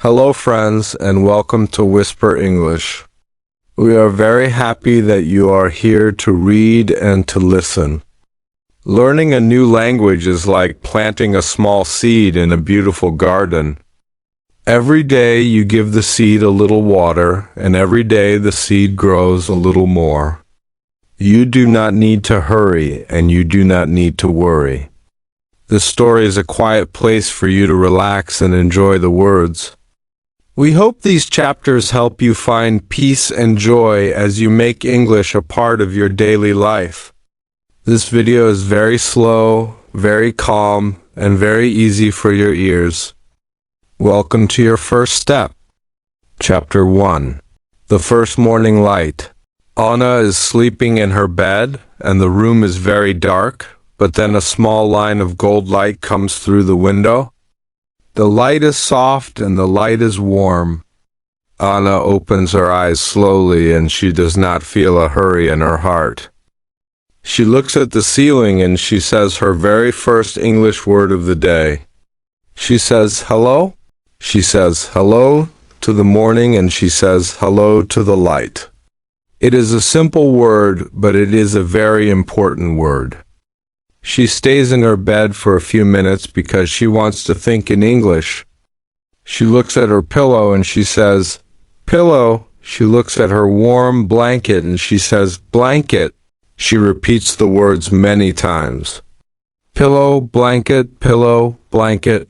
Hello friends and welcome to Whisper English. We are very happy that you are here to read and to listen. Learning a new language is like planting a small seed in a beautiful garden. Every day you give the seed a little water, and every day the seed grows a little more. You do not need to hurry, and you do not need to worry. This story is a quiet place for you to relax and enjoy the words. We hope these chapters help you find peace and joy as you make English a part of your daily life. This video is very slow, very calm, and very easy for your ears. Welcome to your first step. Chapter 1. The First Morning Light. Anna is sleeping in her bed, and the room is very dark, but then a small line of gold light comes through the window. The light is soft and the light is warm. Anna opens her eyes slowly and she does not feel a hurry in her heart. She looks at the ceiling and she says her very first English word of the day. She says, hello. She says, hello to the morning, and she says, hello to the light. It is a simple word, but it is a very important word. She stays in her bed for a few minutes because she wants to think in English. She looks at her pillow and she says, pillow. She looks at her warm blanket and she says, blanket. She repeats the words many times. Pillow, blanket, pillow, blanket.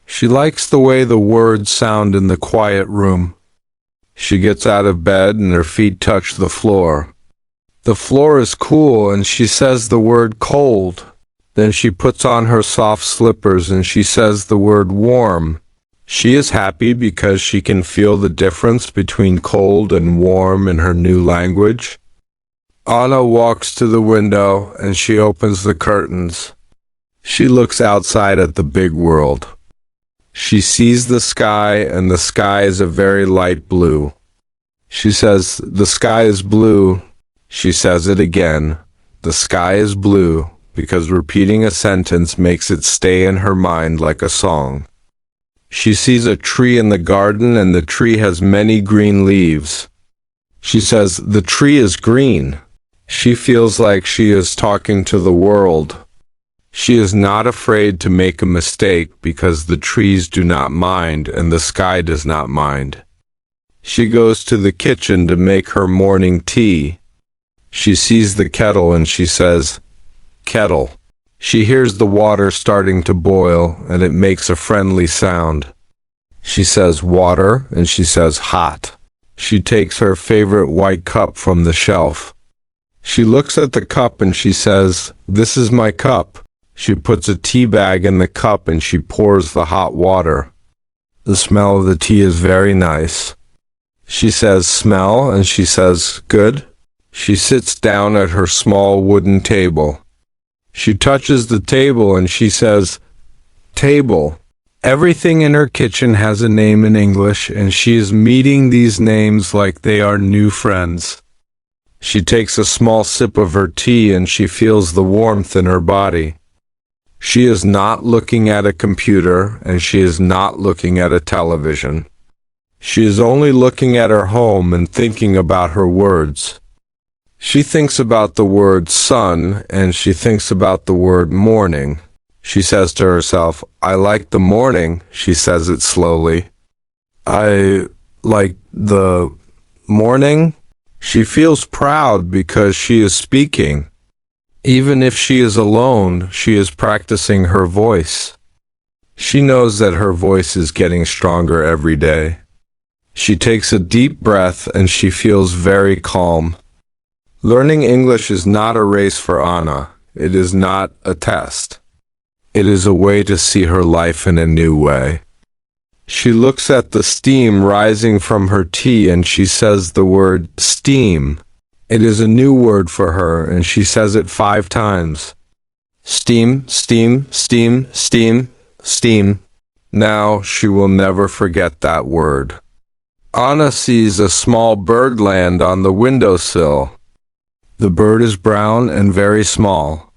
She likes the way the words sound in the quiet room. She gets out of bed and her feet touch the floor. The floor is cool and she says the word cold. Then she puts on her soft slippers and she says the word warm. She is happy because she can feel the difference between cold and warm in her new language. Anna walks to the window and she opens the curtains. She looks outside at the big world. She sees the sky, and the sky is a very light blue. She says, the sky is blue. She says it again. The sky is blue, because repeating a sentence makes it stay in her mind like a song. She sees a tree in the garden, and the tree has many green leaves. She says, the tree is green. She feels like she is talking to the world. She is not afraid to make a mistake because the trees do not mind and the sky does not mind. She goes to the kitchen to make her morning tea. She sees the kettle and she says, kettle. She hears the water starting to boil and it makes a friendly sound. She says water and she says hot. She takes her favorite white cup from the shelf. She looks at the cup and she says, this is my cup. She puts a tea bag in the cup and she pours the hot water. The smell of the tea is very nice. She says smell and she says good. She sits down at her small wooden table. She touches the table and she says table. Everything in her kitchen has a name in English and she is meeting these names like they are new friends. She takes a small sip of her tea and she feels the warmth in her body. She is not looking at a computer and she is not looking at a television. She is only looking at her home and thinking about her words. She thinks about the word sun and she thinks about the word morning. She says to herself, I like the morning. She says it slowly. I like the morning. She feels proud because she is speaking. Even if she is alone, she is practicing her voice. She knows that her voice is getting stronger every day. She takes a deep breath and she feels very calm. Learning English is not a race for Anna. It is not a test. It is a way to see her life in a new way. She looks at the steam rising from her tea and she says the word steam. It is a new word for her, and she says it 5 times. Steam, steam, steam, steam, steam. Now she will never forget that word. Anna sees a small bird land on the windowsill. The bird is brown and very small.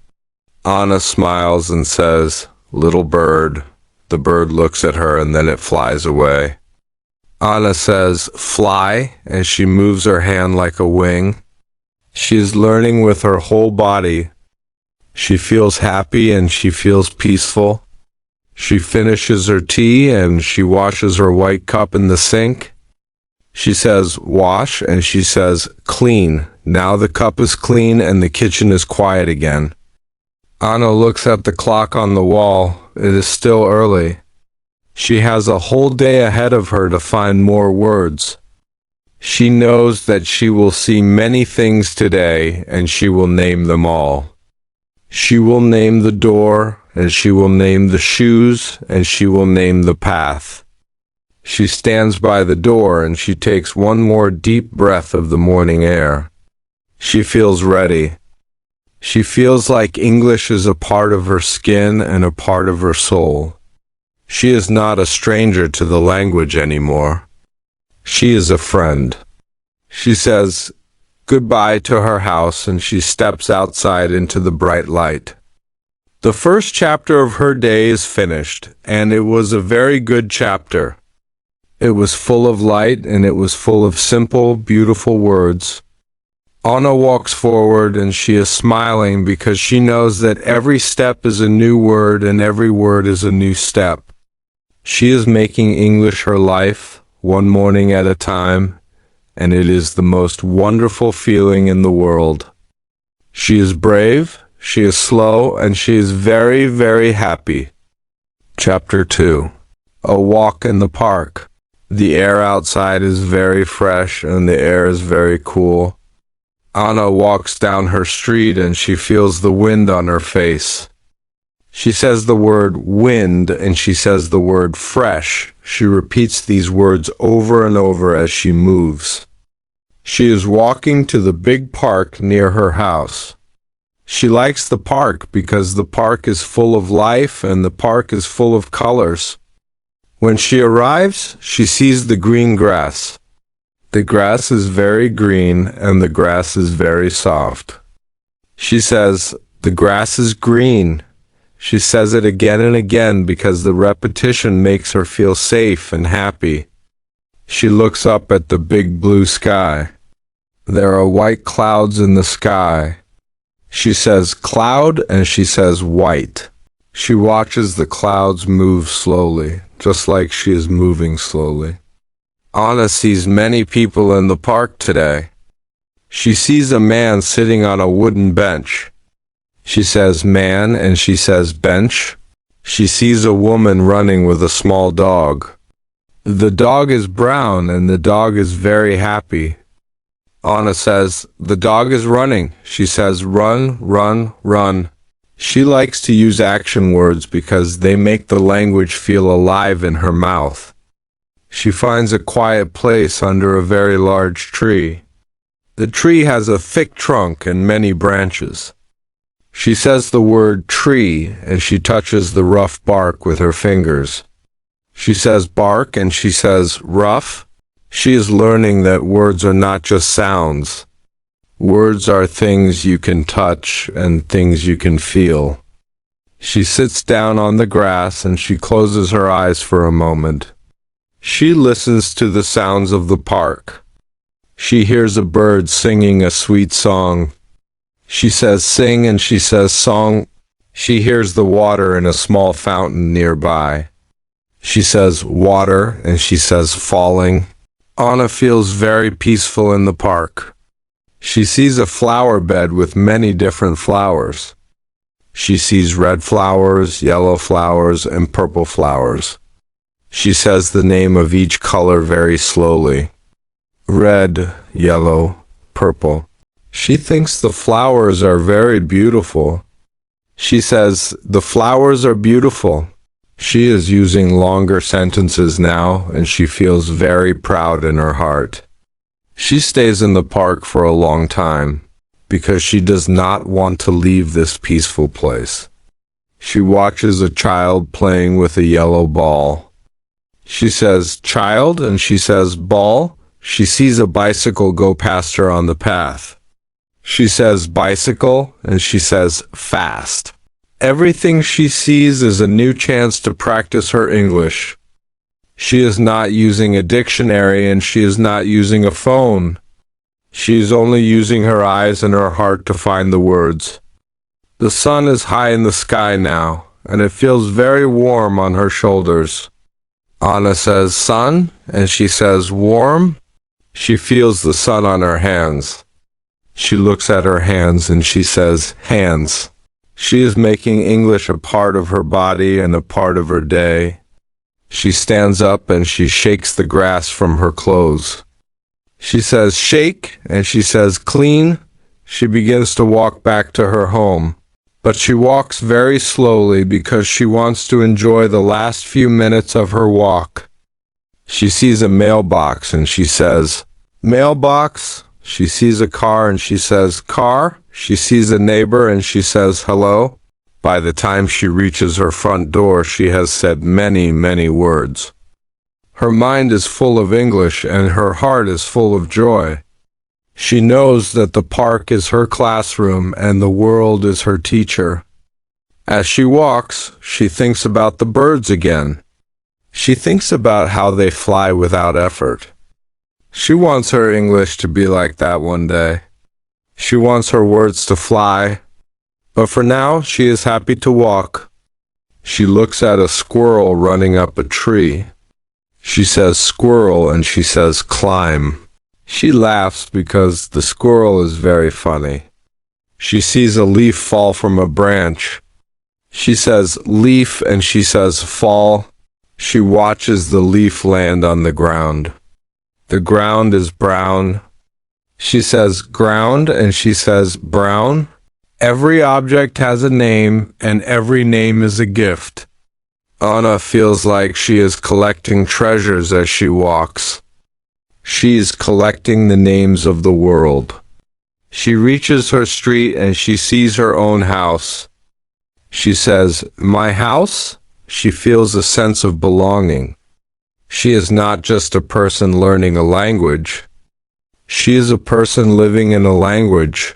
Anna smiles and says, little bird. The bird looks at her and then it flies away. Anna says, fly, and she moves her hand like a wing. She is learning with her whole body. She feels happy and she feels peaceful. She finishes her tea and she washes her white cup in the sink. She says, wash, and she says, clean. Now the cup is clean and the kitchen is quiet again. Anna looks at the clock on the wall. It is still early. She has a whole day ahead of her to find more words. She knows that she will see many things today, and she will name them all. She will name the door, and she will name the shoes, and she will name the path. She stands by the door, and she takes one more deep breath of the morning air. She feels ready. She feels like English is a part of her skin and a part of her soul. She is not a stranger to the language anymore. She is a friend. She says goodbye to her house and she steps outside into the bright light. The first chapter of her day is finished, and it was a very good chapter. It was full of light and it was full of simple, beautiful words. Anna walks forward and she is smiling because she knows that every step is a new word and every word is a new step. She is making English her life, one morning at a time, and it is the most wonderful feeling in the world. She is brave, she is slow, and she is very, very happy. Chapter 2. A walk in the park. The air outside is very fresh and the air is very cool. Anna walks down her street and she feels the wind on her face. She says the word wind and she says the word fresh. She repeats these words over and over as she moves. She is walking to the big park near her house. She likes the park because the park is full of life and the park is full of colors. When she arrives, she sees the green grass. The grass is very green and the grass is very soft. She says, the grass is green. She says it again and again because the repetition makes her feel safe and happy. She looks up at the big blue sky. There are white clouds in the sky. She says cloud and she says white. She watches the clouds move slowly, just like she is moving slowly. Anna sees many people in the park today. She sees a man sitting on a wooden bench. She says man and she says bench. She sees a woman running with a small dog. The dog is brown and the dog is very happy. Anna says, the dog is running. She says run, run, run. She likes to use action words because they make the language feel alive in her mouth. She finds a quiet place under a very large tree. The tree has a thick trunk and many branches. She says the word tree and she touches the rough bark with her fingers. She says bark and she says rough. She is learning that words are not just sounds. Words are things you can touch and things you can feel. She sits down on the grass and she closes her eyes for a moment. She listens to the sounds of the park. She hears a bird singing a sweet song. She says sing and she says song. She hears the water in a small fountain nearby. She says water and she says falling. Anna feels very peaceful in the park. She sees a flower bed with many different flowers. She sees red flowers, yellow flowers, and purple flowers. She says the name of each color very slowly. Red, yellow, purple. She thinks the flowers are very beautiful. She says, the flowers are beautiful. She is using longer sentences now, and she feels very proud in her heart. She stays in the park for a long time, because she does not want to leave this peaceful place. She watches a child playing with a yellow ball. She says, child, and she says, ball. She sees a bicycle go past her on the path. She says bicycle, and she says fast. Everything she sees is a new chance to practice her English. She is not using a dictionary and she is not using a phone. She is only using her eyes and her heart to find the words. The sun is high in the sky now, and it feels very warm on her shoulders. Anna says, "Sun?" and she says, "Warm?" She feels the sun on her hands. She looks at her hands and she says, "Hands." She is making English a part of her body and a part of her day. She stands up and she shakes the grass from her clothes. She says, "Shake," and she says, "Clean." She begins to walk back to her home, but she walks very slowly because she wants to enjoy the last few minutes of her walk. She sees a mailbox and she says, "Mailbox." She sees a car and she says, "Car." She sees a neighbor and she says, "Hello." By the time she reaches her front door, she has said many, many words. Her mind is full of English and her heart is full of joy. She knows that the park is her classroom and the world is her teacher. As she walks, she thinks about the birds again. She thinks about how they fly without effort. She wants her English to be like that one day. She wants her words to fly, but for now she is happy to walk. She looks at a squirrel running up a tree. She says squirrel and she says climb. She laughs because the squirrel is very funny. She sees a leaf fall from a branch. She says leaf and she says fall. She watches the leaf land on the ground. The ground is brown. She says ground and she says brown. Every object has a name and every name is a gift. Anna feels like she is collecting treasures as she walks. She is collecting the names of the world. She reaches her street and she sees her own house. She says, "My house?" She feels a sense of belonging. She is not just a person learning a language. She is a person living in a language.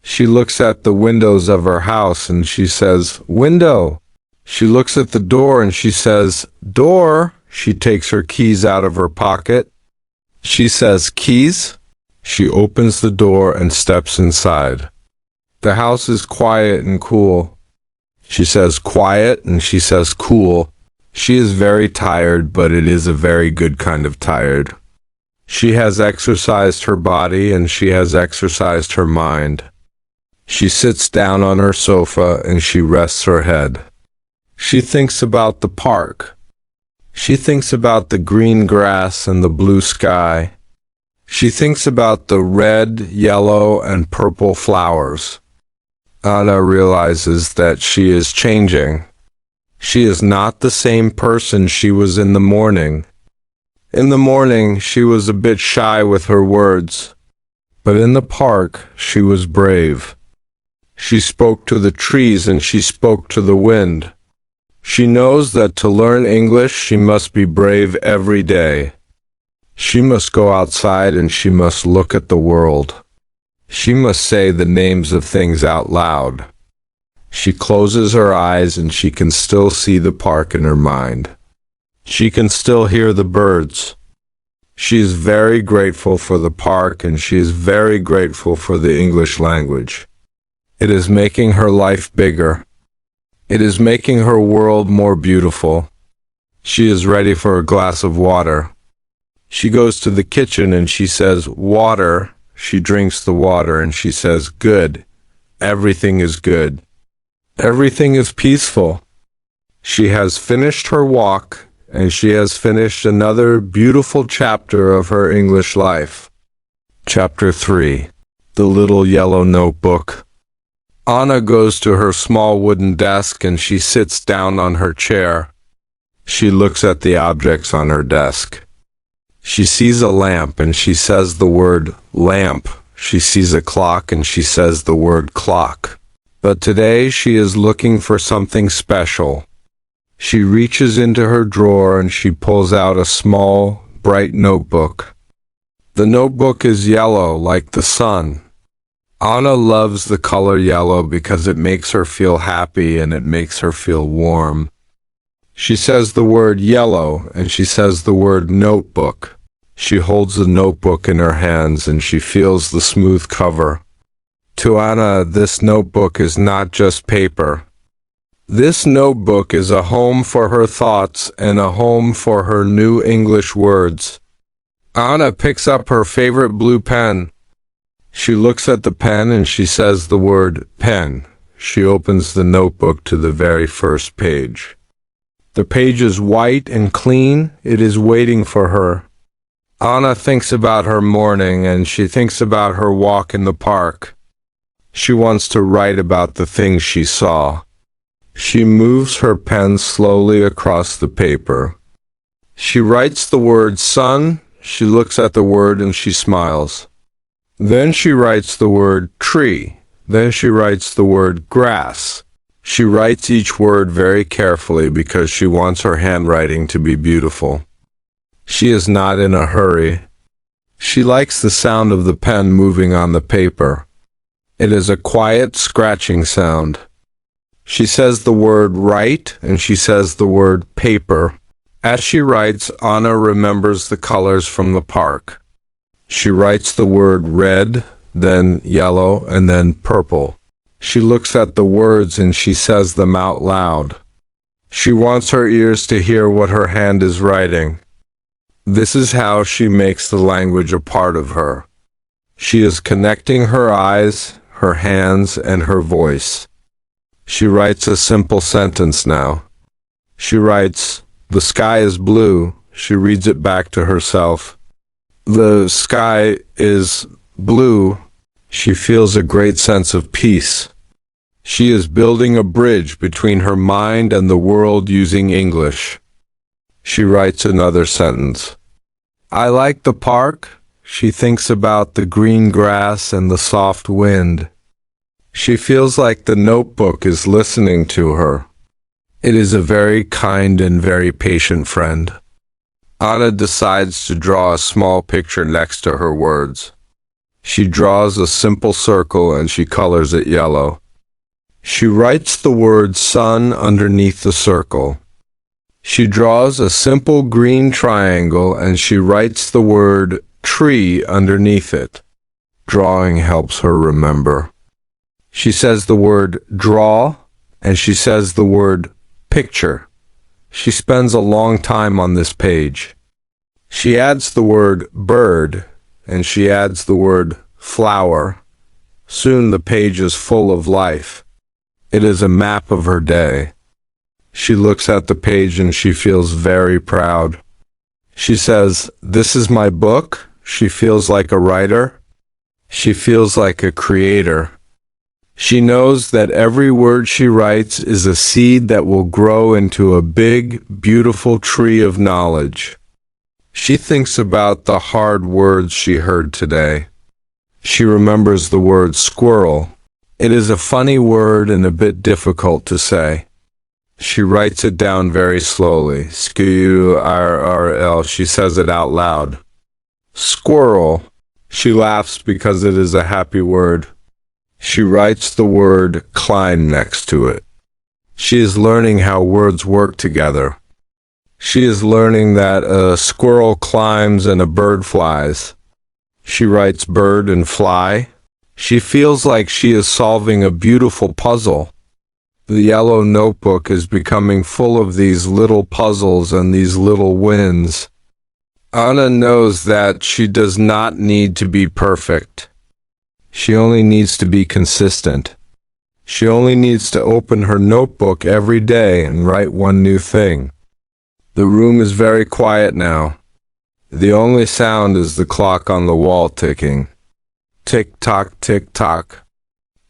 She looks at the windows of her house and she says, "Window." She looks at the door and she says, "Door." She takes her keys out of her pocket. She says, "Keys?" She opens the door and steps inside. The house is quiet and cool. She says quiet and she says cool. She is very tired, but it is a very good kind of tired. She has exercised her body and she has exercised her mind. She sits down on her sofa and she rests her head. She thinks about the park. She thinks about the green grass and the blue sky. She thinks about the red, yellow, and purple flowers. Anna realizes that she is changing. She is not the same person she was in the morning. In the morning, she was a bit shy with her words, but in the park, she was brave. She spoke to the trees and she spoke to the wind. She knows that to learn English, she must be brave every day. She must go outside and she must look at the world. She must say the names of things out loud. She closes her eyes and she can still see the park in her mind. She can still hear the birds. She is very grateful for the park and she is very grateful for the English language. It is making her life bigger. It is making her world more beautiful. She is ready for a glass of water. She goes to the kitchen and she says, "Water." She drinks the water and she says, "Good. Everything is good. Everything is peaceful." She has finished her walk and she has finished another beautiful chapter of her English life. Chapter 3. The Little Yellow Notebook. Anna goes to her small wooden desk and she sits down on her chair. She looks at the objects on her desk. She sees a lamp and she says the word lamp. She sees a clock and she says the word clock. But today she is looking for something special. She reaches into her drawer and she pulls out a small, bright notebook. The notebook is yellow like the sun. Anna loves the color yellow because it makes her feel happy and it makes her feel warm. She says the word yellow, and she says the word notebook. She holds the notebook in her hands and she feels the smooth cover. To Anna, this notebook is not just paper. This notebook is a home for her thoughts and a home for her new English words. Anna picks up her favorite blue pen. She looks at the pen and she says the word pen. She opens the notebook to the very first page. The page is white and clean. It is waiting for her. Anna thinks about her morning and she thinks about her walk in the park. She wants to write about the things she saw. She moves her pen slowly across the paper. She writes the word sun. She looks at the word and she smiles. Then she writes the word tree. Then she writes the word grass. She writes each word very carefully because she wants her handwriting to be beautiful. She is not in a hurry. She likes the sound of the pen moving on the paper. It is a quiet, scratching sound. She says the word write and she says the word paper. As she writes, Anna remembers the colors from the park. She writes the word red, then yellow, and then purple. She looks at the words and she says them out loud. She wants her ears to hear what her hand is writing. This is how she makes the language a part of her. She is connecting her eyes, her hands, and her voice. She writes a simple sentence now. She writes, "The sky is blue." She reads it back to herself. The sky is blue. She feels a great sense of peace. She is building a bridge between her mind and the world using English. She writes another sentence. "I like the park." She thinks about the green grass and the soft wind. She feels like the notebook is listening to her. It is a very kind and very patient friend. Anna decides to draw a small picture next to her words. She draws a simple circle and she colors it yellow. She writes the word sun underneath the circle. She draws a simple green triangle and she writes the word tree underneath it. Drawing helps her remember. She says the word draw and she says the word picture. She spends a long time on this page. She adds the word bird and she adds the word flower. Soon the page is full of life. It is a map of her day. She looks at the page and she feels very proud. She says, "This is my book." She feels like a writer. She feels like a creator. She knows that every word she writes is a seed that will grow into a big, beautiful tree of knowledge. She thinks about the hard words she heard today. She remembers the word squirrel. It is a funny word and a bit difficult to say. She writes it down very slowly. Squirrel. She says it out loud. Squirrel. She laughs because it is a happy word. She writes the word climb next to it. She is learning how words work together. She is learning that a squirrel climbs and a bird flies. She writes bird and fly. She feels like she is solving a beautiful puzzle. The yellow notebook is becoming full of these little puzzles and these little wins. Anna knows that she does not need to be perfect. She only needs to be consistent. She only needs to open her notebook every day and write one new thing. The room is very quiet now. The only sound is the clock on the wall ticking. Tick-tock, tick-tock.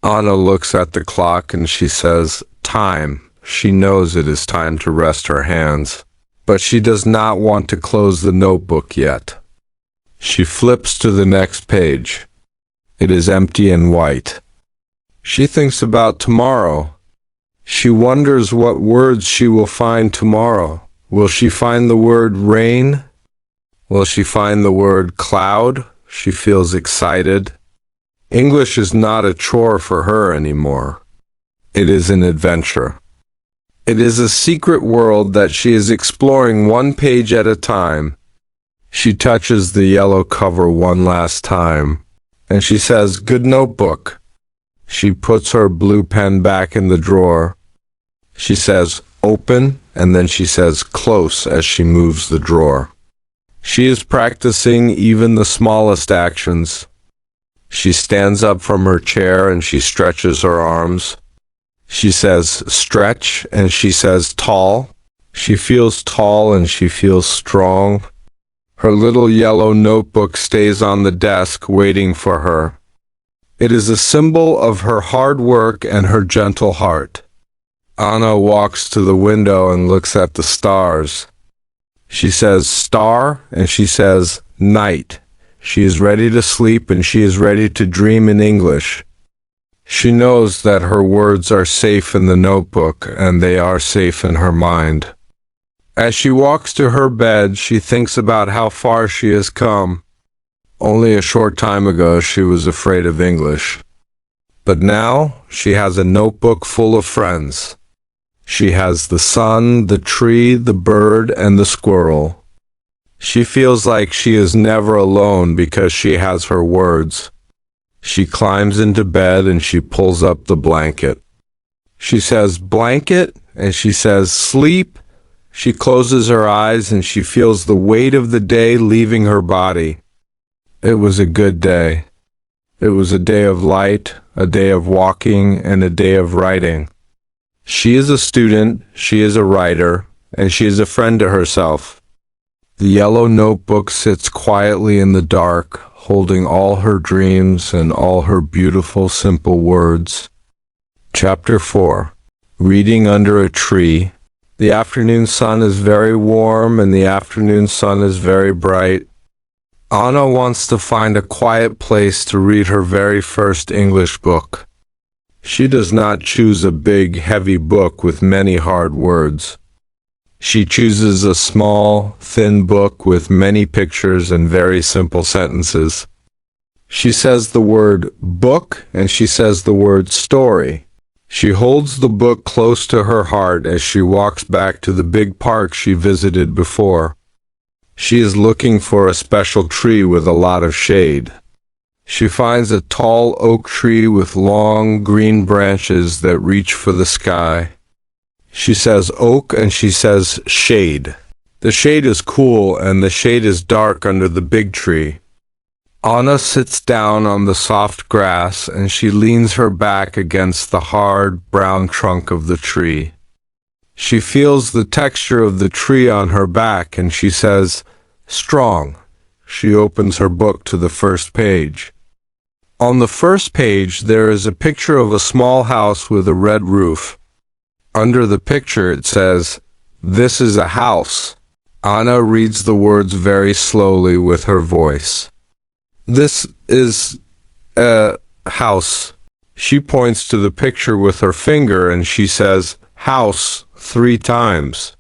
Anna looks at the clock and she says, "Time." She knows it is time to rest her hands, but she does not want to close the notebook yet. She flips to the next page. It is empty and white. She thinks about tomorrow. She wonders what words she will find tomorrow. Will she find the word rain? Will she find the word cloud? She feels excited. English is not a chore for her anymore. It is an adventure. It is a secret world that she is exploring one page at a time. She touches the yellow cover one last time, and she says, "Good notebook." She puts her blue pen back in the drawer. She says, "Open," and then she says, "Close," as she moves the drawer. She is practicing even the smallest actions. She stands up from her chair and she stretches her arms. She says, "Stretch," and she says, "Tall." She feels tall and she feels strong. Her little yellow notebook stays on the desk waiting for her. It is a symbol of her hard work and her gentle heart. Anna walks to the window and looks at the stars. She says, "Star," and she says, "Night." She is ready to sleep and she is ready to dream in English. She knows that her words are safe in the notebook and they are safe in her mind. As she walks to her bed, she thinks about how far she has come. Only a short time ago, she was afraid of English. But now, she has a notebook full of friends. She has the sun, the tree, the bird, and the squirrel. She feels like she is never alone because she has her words. She climbs into bed and she pulls up the blanket. She says, "Blanket," and she says, "Sleep." She closes her eyes and she feels the weight of the day leaving her body. It was a good day. It was a day of light, a day of walking, and a day of writing. She is a student, she is a writer, and she is a friend to herself. The yellow notebook sits quietly in the dark, holding all her dreams and all her beautiful, simple words. Chapter 4. Reading under a tree. The afternoon sun is very warm and the afternoon sun is very bright. Anna wants to find a quiet place to read her very first English book. She does not choose a big, heavy book with many hard words. She chooses a small, thin book with many pictures and very simple sentences. She says the word book and she says the word story. She holds the book close to her heart as she walks back to the big park she visited before. She is looking for a special tree with a lot of shade. She finds a tall oak tree with long green branches that reach for the sky. She says oak and she says shade. The shade is cool and the shade is dark under the big tree. Anna sits down on the soft grass and she leans her back against the hard, brown trunk of the tree. She feels the texture of the tree on her back and she says, "Strong." She opens her book to the first page. On the first page there is a picture of a small house with a red roof. Under the picture it says, "This is a house." Anna reads the words very slowly with her voice. "This is a house." She points to the picture with her finger and she says, "House," 3 times.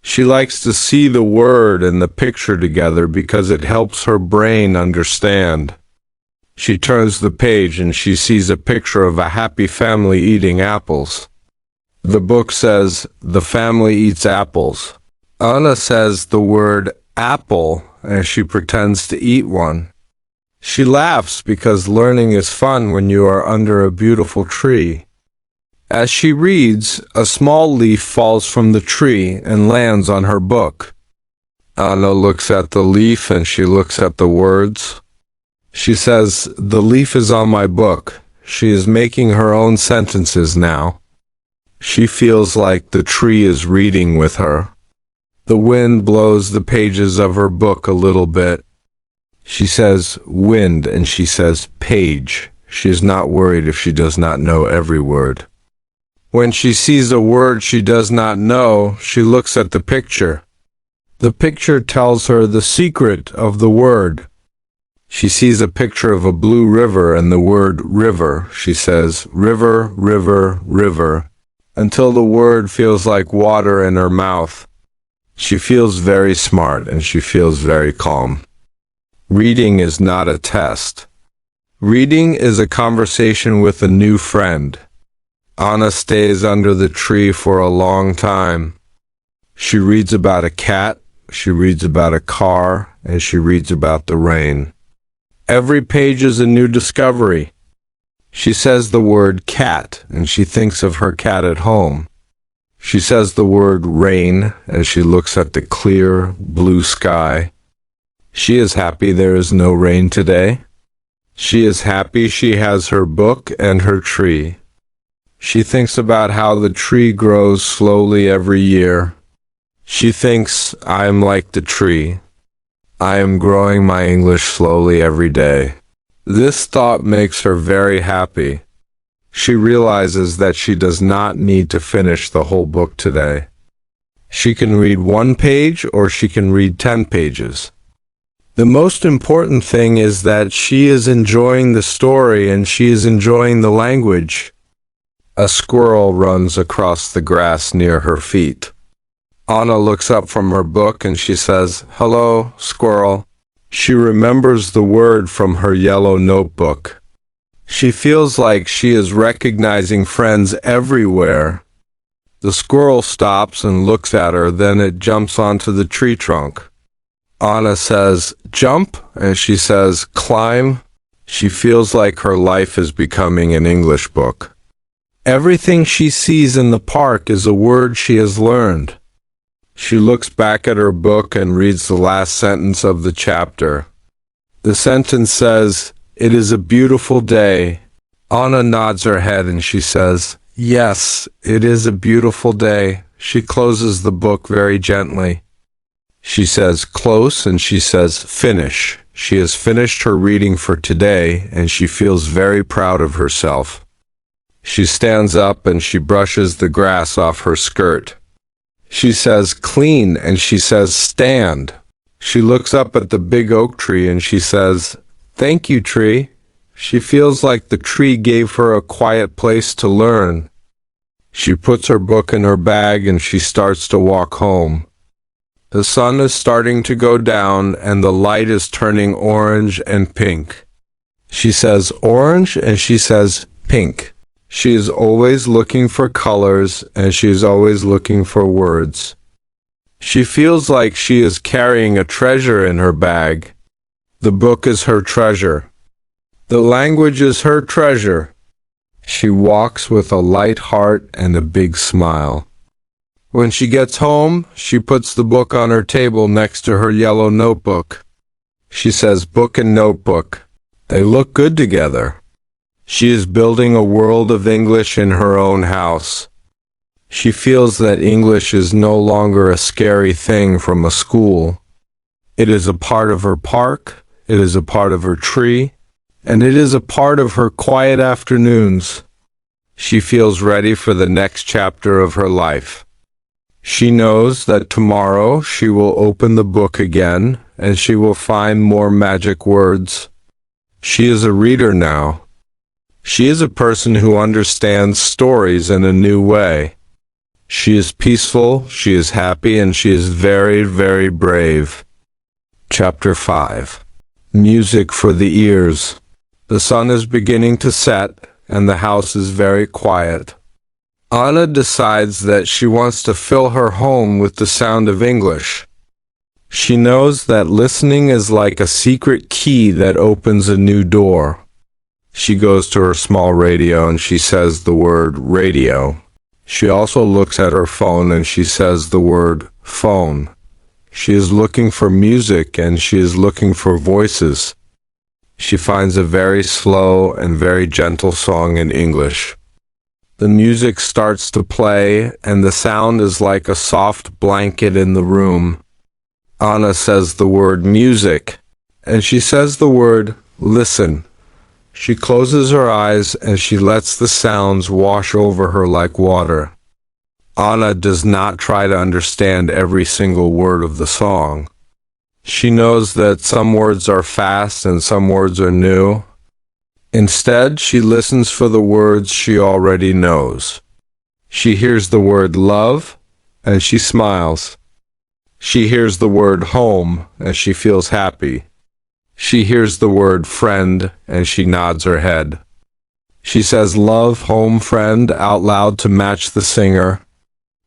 She likes to see the word and the picture together because it helps her brain understand. She turns the page and she sees a picture of a happy family eating apples. The book says, "The family eats apples." Anna says the word apple as she pretends to eat one. She laughs because learning is fun when you are under a beautiful tree. As she reads, a small leaf falls from the tree and lands on her book. Anna looks at the leaf and she looks at the words. She says, "The leaf is on my book." She is making her own sentences now. She feels like the tree is reading with her. The wind blows the pages of her book a little bit. She says wind and she says page. She is not worried if she does not know every word. When she sees a word she does not know, she looks at the picture. The picture tells her the secret of the word. She sees a picture of a blue river and the word river. She says river, river, river, until the word feels like water in her mouth. She feels very smart and she feels very calm. Reading is not a test. Reading is a conversation with a new friend. Anna stays under the tree for a long time. She reads about a cat, she reads about a car, and she reads about the rain. Every page is a new discovery. She says the word cat, and she thinks of her cat at home. She says the word rain as she looks at the clear, blue sky. She is happy there is no rain today. She is happy she has her book and her tree. She thinks about how the tree grows slowly every year. She thinks, I am like the tree. I am growing my English slowly every day. This thought makes her very happy. She realizes that she does not need to finish the whole book today. She can read 1 page or she can read 10 pages. The most important thing is that she is enjoying the story and she is enjoying the language. A squirrel runs across the grass near her feet. Anna looks up from her book and she says, "Hello, squirrel." She remembers the word from her yellow notebook. She feels like she is recognizing friends everywhere. The squirrel stops and looks at her, then it jumps onto the tree trunk. Anna says, "Jump," and she says, "Climb." She feels like her life is becoming an English book. Everything she sees in the park is a word she has learned. She looks back at her book and reads the last sentence of the chapter. The sentence says, "It is a beautiful day." Anna nods her head and she says, "Yes, it is a beautiful day." She closes the book very gently. She says, "Close," and she says, "Finish." She has finished her reading for today and she feels very proud of herself. She stands up and she brushes the grass off her skirt. She says, "Clean," and she says, "Stand." She looks up at the big oak tree and she says, "Thank you, tree." She feels like the tree gave her a quiet place to learn. She puts her book in her bag and she starts to walk home. The sun is starting to go down and the light is turning orange and pink. She says orange and she says pink. She is always looking for colors and she is always looking for words. She feels like she is carrying a treasure in her bag. The book is her treasure. The language is her treasure. She walks with a light heart and a big smile. When she gets home, she puts the book on her table next to her yellow notebook. She says, "Book and notebook. They look good together." She is building a world of English in her own house. She feels that English is no longer a scary thing from a school. It is a part of her park, it is a part of her tree, and it is a part of her quiet afternoons. She feels ready for the next chapter of her life. She knows that tomorrow she will open the book again and she will find more magic words. She is a reader now. She is a person who understands stories in a new way. She is peaceful, she is happy, and she is very, very brave. Chapter 5. Music for the ears. The sun is beginning to set, and the house is very quiet. Anna decides that she wants to fill her home with the sound of English. She knows that listening is like a secret key that opens a new door. She goes to her small radio and she says the word radio. She also looks at her phone and she says the word phone. She is looking for music and she is looking for voices. She finds a very slow and very gentle song in English. The music starts to play and the sound is like a soft blanket in the room. Anna says the word music and she says the word listen. She closes her eyes and she lets the sounds wash over her like water. Anna does not try to understand every single word of the song. She knows that some words are fast and some words are new. Instead, she listens for the words she already knows. She hears the word love and she smiles. She hears the word home and she feels happy. She hears the word friend and she nods her head. She says love, home, friend out loud to match the singer.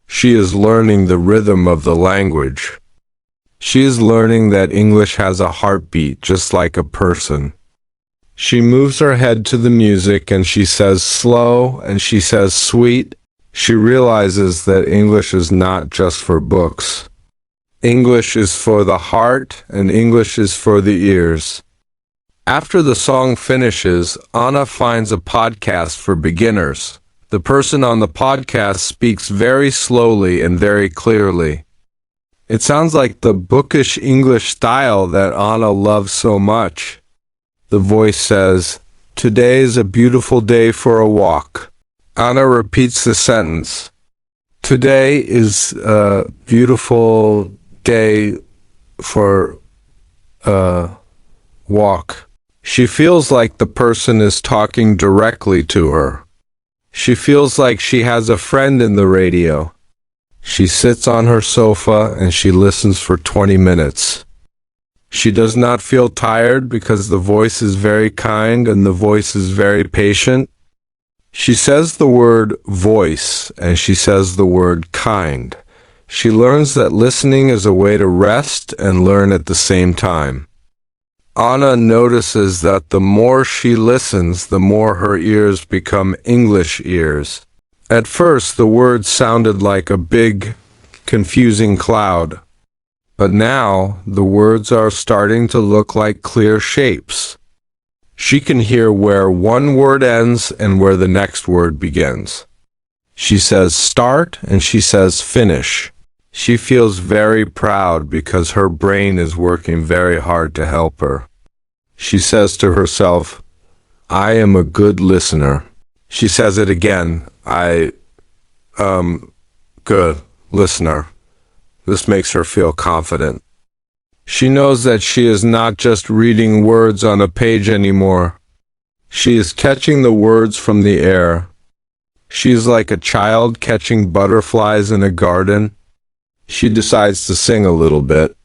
She is learning the rhythm of the language. She is learning that English has a heartbeat just like a person. She moves her head to the music and she says slow and she says sweet. She realizes that English is not just for books. English is for the heart and English is for the ears. After the song finishes, Anna finds a podcast for beginners. The person on the podcast speaks very slowly and very clearly. It sounds like the bookish English style that Anna loves so much. The voice says, "Today is a beautiful day for a walk." Anna repeats the sentence. Today is a beautiful day for a walk. She feels like the person is talking directly to her. She feels like she has a friend in the radio. She sits on her sofa and she listens for 20 minutes. She does not feel tired because the voice is very kind and the voice is very patient. She says the word voice and she says the word kind. She learns that listening is a way to rest and learn at the same time. Anna notices that the more she listens, the more her ears become English ears. At first, the words sounded like a big, confusing cloud. But now, the words are starting to look like clear shapes. She can hear where one word ends and where the next word begins. She says start and she says finish. She feels very proud because her brain is working very hard to help her. She says to herself, "I am a good listener." She says it again, good listener. This makes her feel confident. She knows that she is not just reading words on a page anymore. She is catching the words from the air. She is like a child catching butterflies in a garden. She decides to sing a little bit.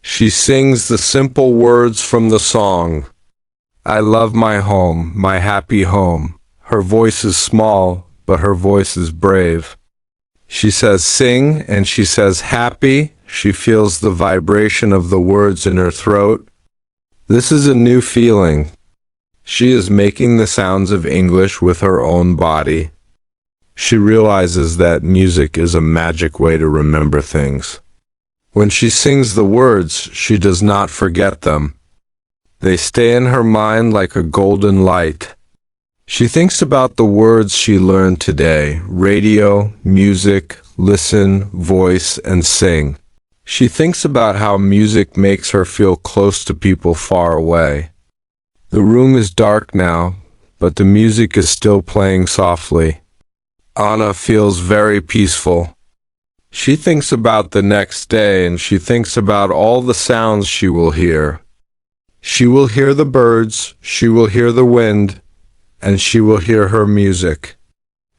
She sings the simple words from the song. I love my home, my happy home. Her voice is small, but her voice is brave. She says sing and she says happy. She feels the vibration of the words in her throat. This is a new feeling. She is making the sounds of English with her own body. She realizes that music is a magic way to remember things. When she sings the words, she does not forget them. They stay in her mind like a golden light. She thinks about the words she learned today: radio, music, listen, voice, and sing. She thinks about how music makes her feel close to people far away. The room is dark now, but the music is still playing softly. Anna feels very peaceful. She thinks about the next day and she thinks about all the sounds she will hear. She will hear the birds, she will hear the wind, and she will hear her music.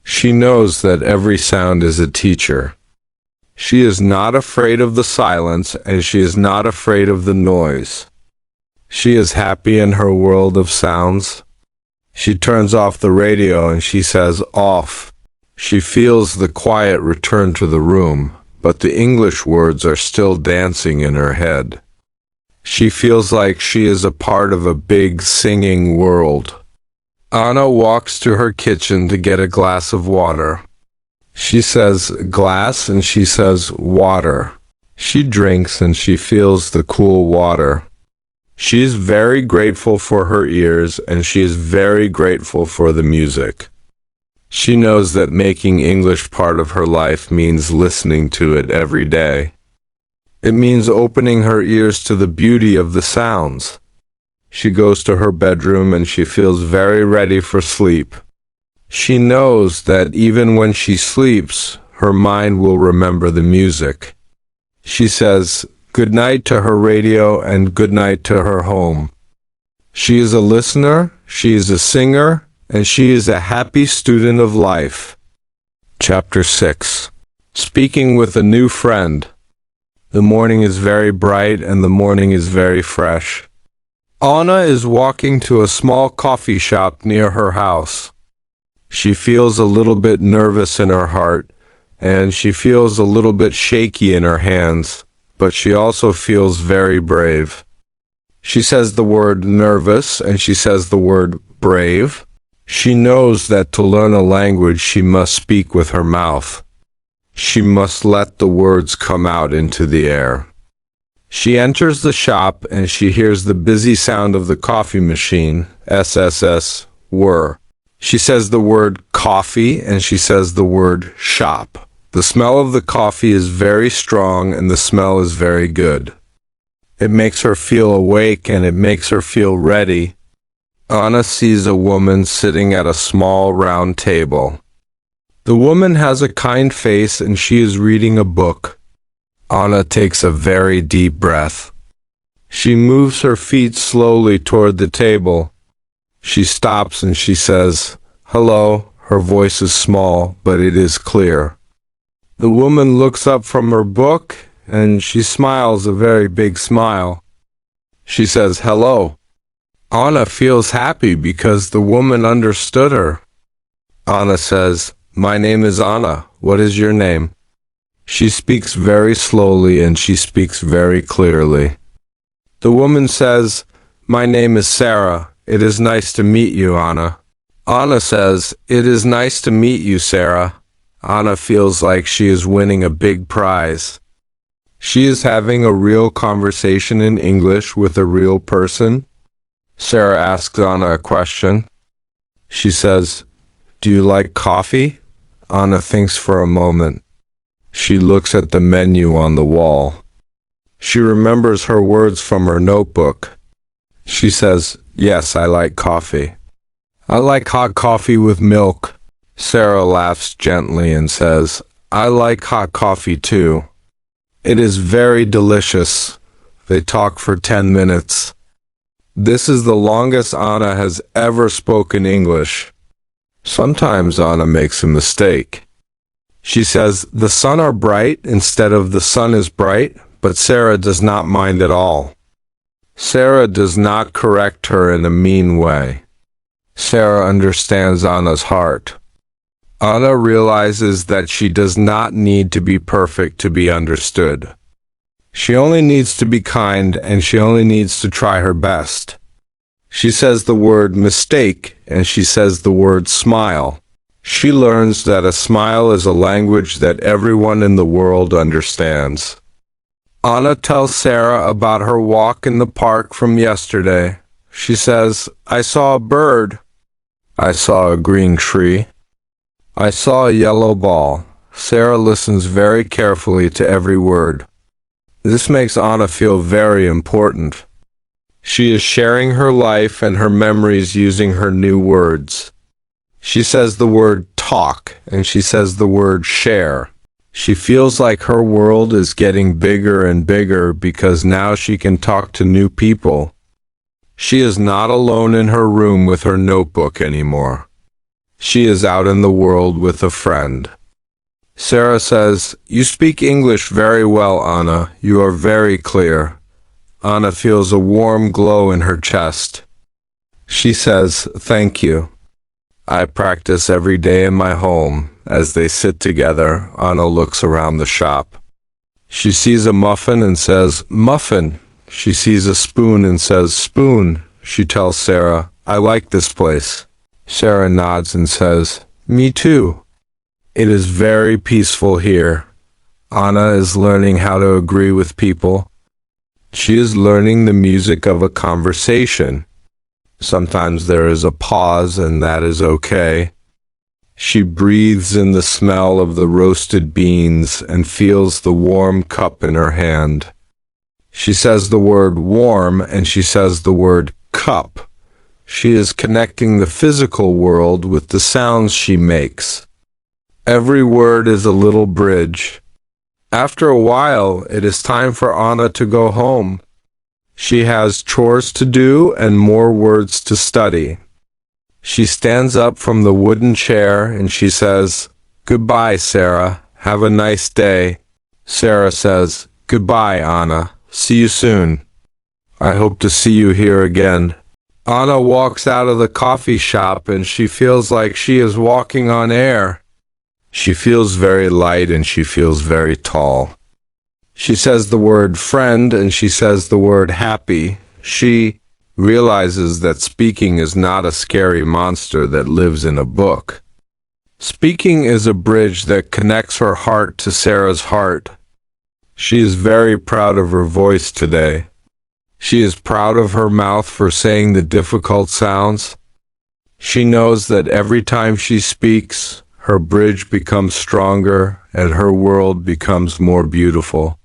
She knows that every sound is a teacher. She is not afraid of the silence and she is not afraid of the noise. She is happy in her world of sounds. She turns off the radio and she says off. She feels the quiet return to the room, but the English words are still dancing in her head. She feels like she is a part of a big singing world. Anna walks to her kitchen to get a glass of water. She says glass and she says water. She drinks and she feels the cool water. She is very grateful for her ears and she is very grateful for the music. She knows that making English part of her life means listening to it every day. It means opening her ears to the beauty of the sounds. She goes to her bedroom and she feels very ready for sleep. She knows that even when she sleeps, her mind will remember the music. She says good night to her radio and good night to her home. She is a listener, she is a singer, and she is a happy student of life. Chapter 6. Speaking with a new friend. The morning is very bright and the morning is very fresh. Anna is walking to a small coffee shop near her house. She feels a little bit nervous in her heart, and she feels a little bit shaky in her hands, but she also feels very brave. She says the word nervous and she says the word brave. She knows that to learn a language she must speak with her mouth. She must let the words come out into the air. She enters the shop and she hears the busy sound of the coffee machine, SSS, whir. She says the word coffee and she says the word shop. The smell of the coffee is very strong and the smell is very good. It makes her feel awake and it makes her feel ready. Anna sees a woman sitting at a small round table. The woman has a kind face and she is reading a book. Anna takes a very deep breath. She moves her feet slowly toward the table. She stops and she says, "Hello." Her voice is small, but it is clear. The woman looks up from her book and she smiles a very big smile. She says, "Hello." Anna feels happy because the woman understood her. Anna says, "My name is Anna. What is your name?" She speaks very slowly and she speaks very clearly. The woman says, "My name is Sarah. It is nice to meet you, Anna." Anna says, "It is nice to meet you, Sarah." Anna feels like she is winning a big prize. She is having a real conversation in English with a real person. Sarah asks Anna a question. She says, "Do you like coffee?" Anna thinks for a moment. She looks at the menu on the wall. She remembers her words from her notebook. She says, "Yes, I like coffee. I like hot coffee with milk." Sarah laughs gently and says, "I like hot coffee too. It is very delicious." They talk for 10 minutes. This is the longest Anna has ever spoken English. Sometimes Anna makes a mistake. She says, "The sun are bright" instead of "the sun is bright," but Sarah does not mind at all. Sarah does not correct her in a mean way. Sarah understands Anna's heart. Anna realizes that she does not need to be perfect to be understood. She only needs to be kind and she only needs to try her best. She says the word mistake and she says the word smile. She learns that a smile is a language that everyone in the world understands. Anna tells Sarah about her walk in the park from yesterday. She says, "I saw a bird. I saw a green tree. I saw a yellow ball." Sarah listens very carefully to every word. This makes Anna feel very important. She is sharing her life and her memories using her new words. She says the word talk and she says the word share. She feels like her world is getting bigger and bigger because now she can talk to new people. She is not alone in her room with her notebook anymore. She is out in the world with a friend. Sarah says, "You speak English very well, Anna. You are very clear." Anna feels a warm glow in her chest. She says, "Thank you. I practice every day in my home." As they sit together, Anna looks around the shop. She sees a muffin and says, "Muffin." She sees a spoon and says, "Spoon." She tells Sarah, "I like this place." Sarah nods and says, "Me too." It is very peaceful here. Anna is learning how to agree with people. She is learning the music of a conversation. Sometimes there is a pause and that is okay. She breathes in the smell of the roasted beans and feels the warm cup in her hand. She says the word warm and she says the word cup. She is connecting the physical world with the sounds she makes. Every word is a little bridge. After a while, it is time for Anna to go home. She has chores to do and more words to study. She stands up from the wooden chair and she says, "Goodbye, Sarah. Have a nice day." Sarah says, "Goodbye, Anna. See you soon. I hope to see you here again." Anna walks out of the coffee shop and she feels like she is walking on air. She feels very light and she feels very tall. She says the word friend and she says the word happy. She realizes that speaking is not a scary monster that lives in a book. Speaking is a bridge that connects her heart to Sarah's heart. She is very proud of her voice today. She is proud of her mouth for saying the difficult sounds. She knows that every time she speaks, her bridge becomes stronger and her world becomes more beautiful.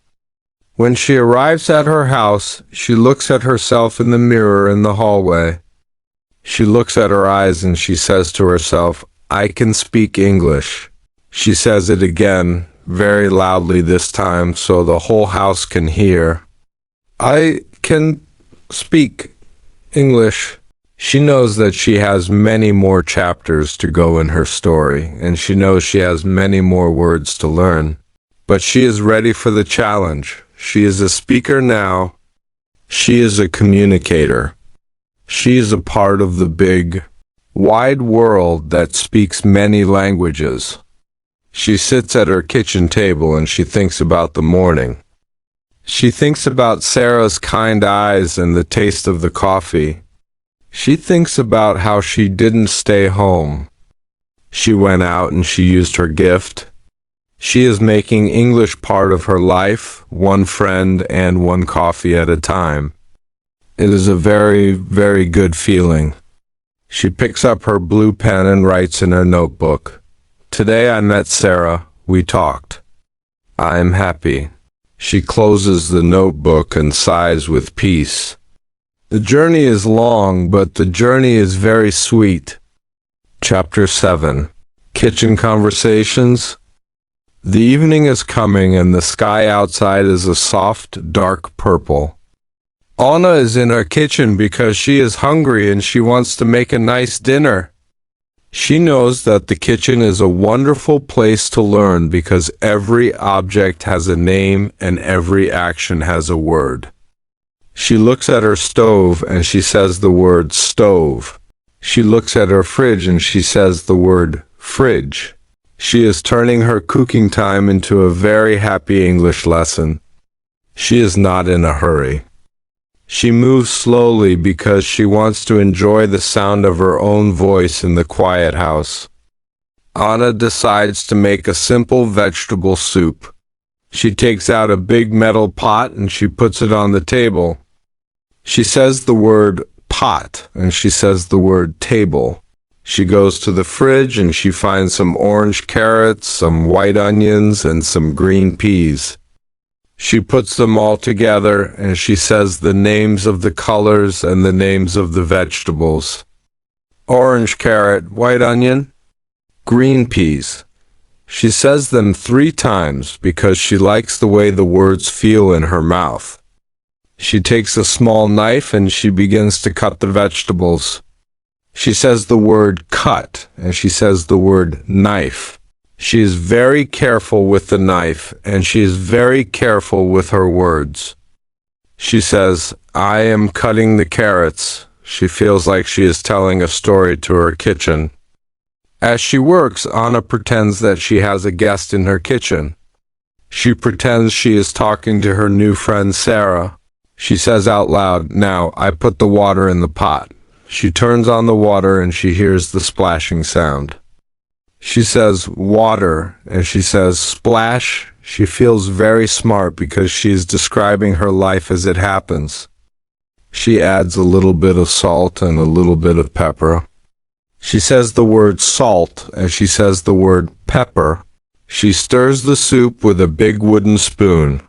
When she arrives at her house, she looks at herself in the mirror in the hallway. She looks at her eyes and she says to herself, "I can speak English." She says it again, very loudly this time, so the whole house can hear. "I can speak English." She knows that she has many more chapters to go in her story, and she knows she has many more words to learn. But she is ready for the challenge. She is a speaker now. She is a communicator. She is a part of the big, wide world that speaks many languages. She sits at her kitchen table and she thinks about the morning. She thinks about Sarah's kind eyes and the taste of the coffee. She thinks about how she didn't stay home. She went out and she used her gift. She is making English part of her life, one friend and one coffee at a time. It is a very, very good feeling. She picks up her blue pen and writes in her notebook, "Today I met Sarah. We talked. I am happy." She closes the notebook and sighs with peace. The journey is long, but the journey is very sweet. Chapter 7. Kitchen Conversations. The evening is coming and the sky outside is a soft, dark purple. Anna is in her kitchen because she is hungry and she wants to make a nice dinner. She knows that the kitchen is a wonderful place to learn because every object has a name and every action has a word. She looks at her stove and she says the word stove. She looks at her fridge and she says the word fridge. She is turning her cooking time into a very happy English lesson. She is not in a hurry. She moves slowly because she wants to enjoy the sound of her own voice in the quiet house. Anna decides to make a simple vegetable soup. She takes out a big metal pot and she puts it on the table. She says the word pot and she says the word table. She goes to the fridge and she finds some orange carrots, some white onions, and some green peas. She puts them all together and she says the names of the colors and the names of the vegetables. Orange carrot, white onion, green peas. She says them 3 times because she likes the way the words feel in her mouth. She takes a small knife and she begins to cut the vegetables. She says the word cut and she says the word knife. She is very careful with the knife and she is very careful with her words. She says, "I am cutting the carrots." She feels like she is telling a story to her kitchen. As she works, Anna pretends that she has a guest in her kitchen. She pretends she is talking to her new friend Sarah. She says out loud, "Now, I put the water in the pot." She turns on the water and she hears the splashing sound. She says water and she says splash. She feels very smart because she is describing her life as it happens. She adds a little bit of salt and a little bit of pepper. She says the word salt and she says the word pepper. She stirs the soup with a big wooden spoon.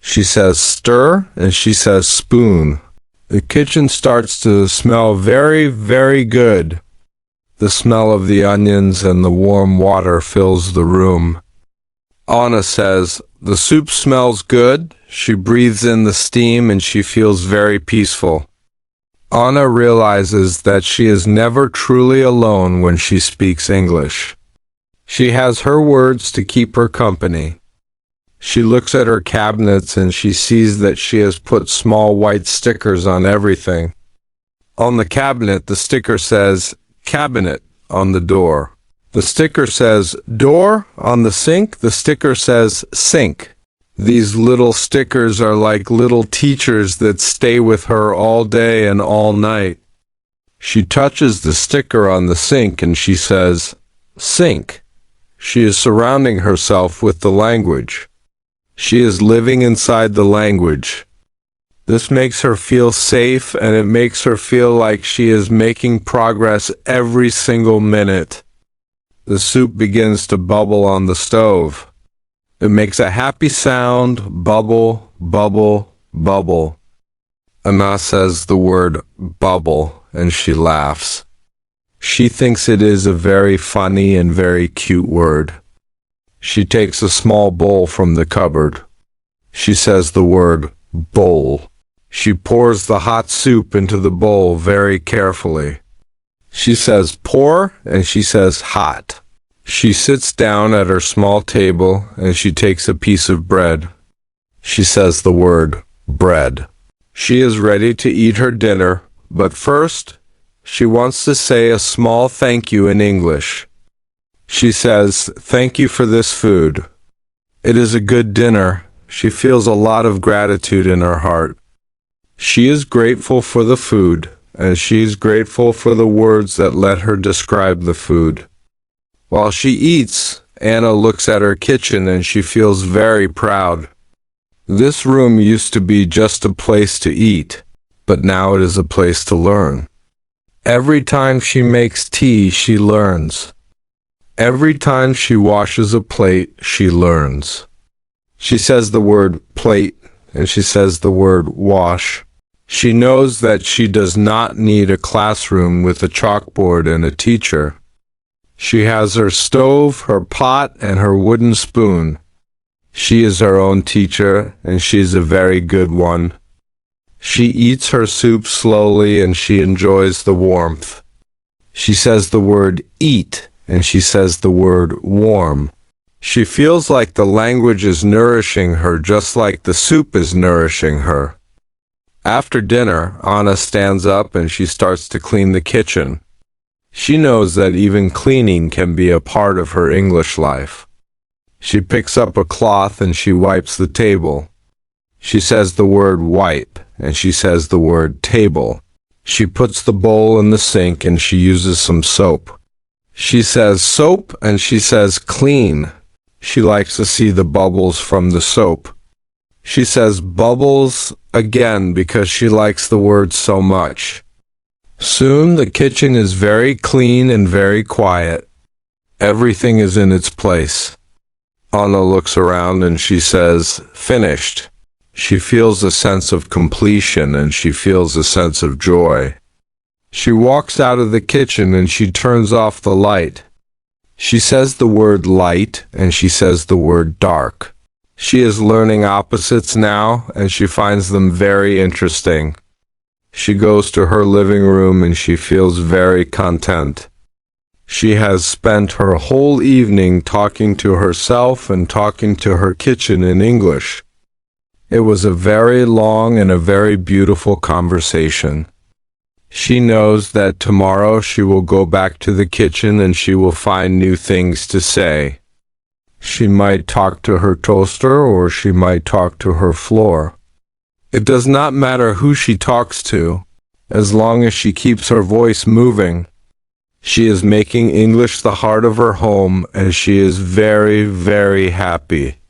She says stir and she says spoon. The kitchen starts to smell very, very good. The smell of the onions and the warm water fills the room. Anna says, "The soup smells good." She breathes in the steam and she feels very peaceful. Anna realizes that she is never truly alone when she speaks English. She has her words to keep her company. She looks at her cabinets and she sees that she has put small white stickers on everything. On the cabinet, the sticker says cabinet on the door. The sticker says door on the sink. The sticker says sink. These little stickers are like little teachers that stay with her all day and all night. She touches the sticker on the sink and she says, sink. She is surrounding herself with the language. She is living inside the language. This makes her feel safe and it makes her feel like she is making progress every single minute. The soup begins to bubble on the stove. It makes a happy sound, bubble, bubble, bubble. Anna says the word bubble and she laughs. She thinks it is a very funny and very cute word. She takes a small bowl from the cupboard. She says the word bowl. She pours the hot soup into the bowl very carefully. She says pour and she says hot. She sits down at her small table and she takes a piece of bread. She says the word bread. She is ready to eat her dinner, but first, she wants to say a small thank you in English. She says, thank you for this food. It is a good dinner. She feels a lot of gratitude in her heart. She is grateful for the food, and she is grateful for the words that let her describe the food. While she eats, Anna looks at her kitchen and she feels very proud. This room used to be just a place to eat, but now it is a place to learn. Every time she makes tea, she learns. Every time she washes a plate, she learns. She says the word plate, and she says the word wash. She knows that she does not need a classroom with a chalkboard and a teacher. She has her stove, her pot, and her wooden spoon. She is her own teacher, and she is a very good one. She eats her soup slowly, and she enjoys the warmth. She says the word eat, and she says the word warm. She feels like the language is nourishing her just like the soup is nourishing her. After dinner, Anna stands up and she starts to clean the kitchen. She knows that even cleaning can be a part of her English life. She picks up a cloth and she wipes the table. She says the word wipe, and she says the word table. She puts the bowl in the sink and she uses some soap. She says soap and she says clean. She likes to see the bubbles from the soap. She says bubbles again because she likes the word so much. Soon the kitchen is very clean and very quiet. Everything is in its place. Anna looks around and she says, finished. She feels a sense of completion and she feels a sense of joy. She walks out of the kitchen and she turns off the light. She says the word light and she says the word dark. She is learning opposites now and she finds them very interesting. She goes to her living room and she feels very content. She has spent her whole evening talking to herself and talking to her kitchen in English. It was a very long and a very beautiful conversation. She knows that tomorrow she will go back to the kitchen and she will find new things to say. She might talk to her toaster or she might talk to her floor. It does not matter who she talks to, as long as she keeps her voice moving. She is making English the heart of her home and she is very, very happy.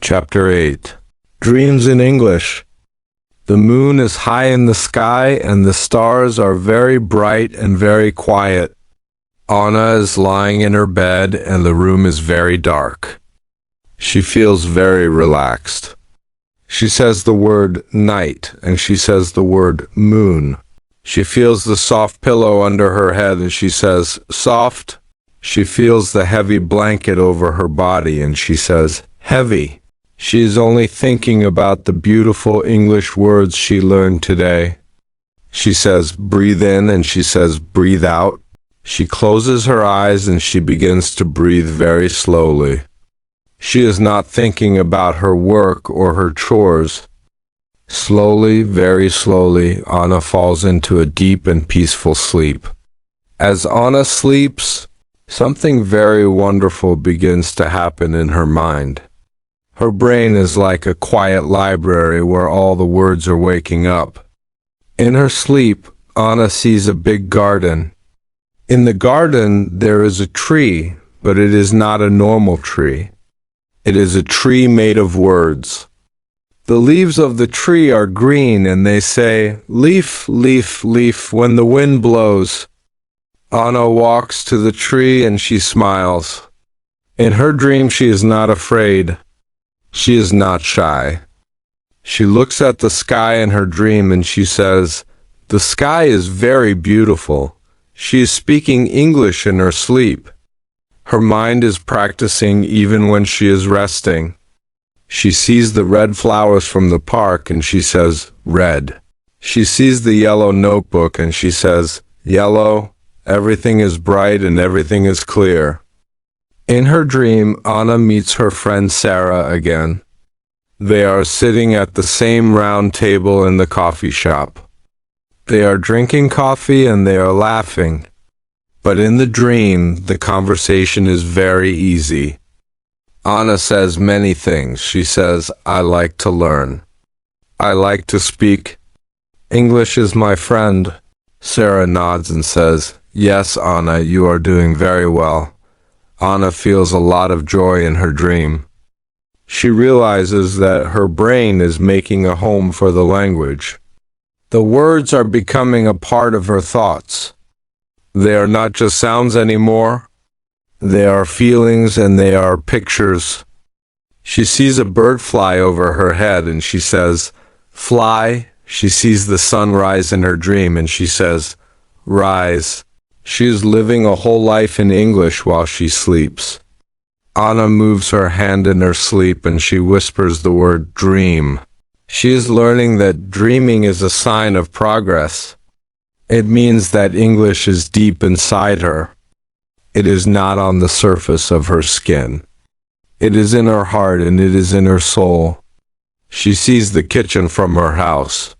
Chapter 8. Dreams in English. The moon is high in the sky and the stars are very bright and very quiet. Anna is lying in her bed and the room is very dark. She feels very relaxed. She says the word night and she says the word moon. She feels the soft pillow under her head and she says soft. She feels the heavy blanket over her body and she says heavy. She is only thinking about the beautiful English words she learned today. She says breathe in and she says breathe out. She closes her eyes and she begins to breathe very slowly. She is not thinking about her work or her chores. Slowly, very slowly, Anna falls into a deep and peaceful sleep. As Anna sleeps, something very wonderful begins to happen in her mind. Her brain is like a quiet library where all the words are waking up. In her sleep, Anna sees a big garden. In the garden, there is a tree, but it is not a normal tree. It is a tree made of words. The leaves of the tree are green and they say, "Leaf, leaf, leaf," when the wind blows. Anna walks to the tree and she smiles. In her dream, she is not afraid. She is not shy. She looks at the sky in her dream and she says, "The sky is very beautiful." She is speaking English in her sleep. Her mind is practicing even when she is resting. She sees the red flowers from the park and she says, "Red." She sees the yellow notebook and she says, "Yellow." Everything is bright and everything is clear. In her dream, Anna meets her friend Sarah again. They are sitting at the same round table in the coffee shop. They are drinking coffee and they are laughing. But in the dream, the conversation is very easy. Anna says many things. She says, "I like to learn. I like to speak. English is my friend." Sarah nods and says, "Yes, Anna, you are doing very well." Anna feels a lot of joy in her dream. She realizes that her brain is making a home for the language. The words are becoming a part of her thoughts. They are not just sounds anymore. They are feelings and they are pictures. She sees a bird fly over her head and she says, "Fly." She sees the sun rise in her dream and she says, "Rise." She is living a whole life in English while she sleeps. Anna moves her hand in her sleep and she whispers the word dream. She is learning that dreaming is a sign of progress. It means that English is deep inside her. It is not on the surface of her skin. It is in her heart and it is in her soul. She sees the kitchen from her house.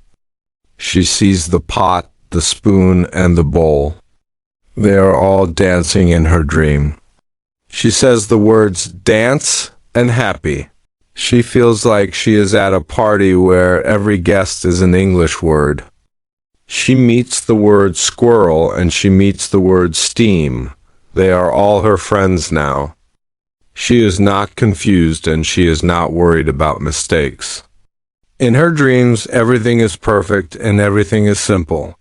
She sees the pot, the spoon, and the bowl. They are all dancing in her dream. She says the words dance and happy. She feels like she is at a party where every guest is an English word. She meets the word squirrel and she meets the word steam. They are all her friends now. She is not confused and she is not worried about mistakes. In her dreams, everything is perfect and everything is simple.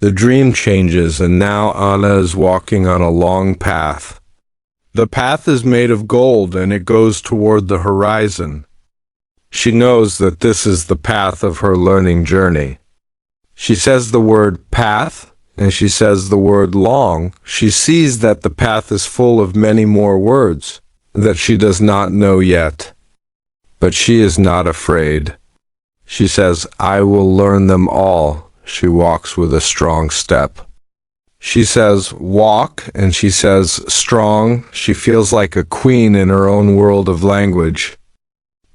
The dream changes and now Anna is walking on a long path. The path is made of gold and it goes toward the horizon. She knows that this is the path of her learning journey. She says the word path and she says the word long. She sees that the path is full of many more words that she does not know yet. But she is not afraid. She says, "I will learn them all." She walks with a strong step. She says, "Walk," and she says, "Strong." She feels like a queen in her own world of language.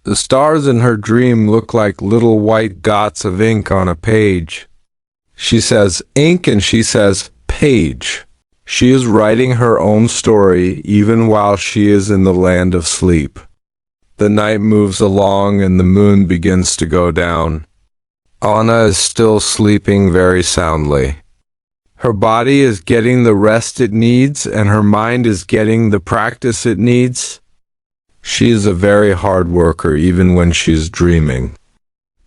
The stars in her dream look like little white dots of ink on a page. She says ink and she says page. She is writing her own story even while she is in the land of sleep. The night moves along and the moon begins to go down. Anna is still sleeping very soundly. Her body is getting the rest it needs and her mind is getting the practice it needs. She is a very hard worker even when she is dreaming.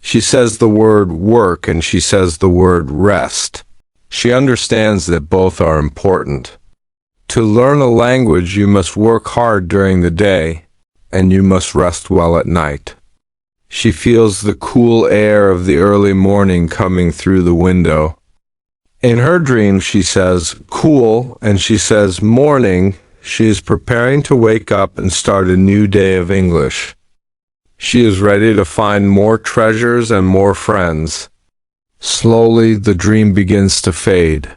She says the word work and she says the word rest. She understands that both are important. To learn a language, you must work hard during the day, and you must rest well at night. She feels the cool air of the early morning coming through the window. In her dream, she says cool, and she says morning. She is preparing to wake up and start a new day of English. She is ready to find more treasures and more friends. Slowly, the dream begins to fade.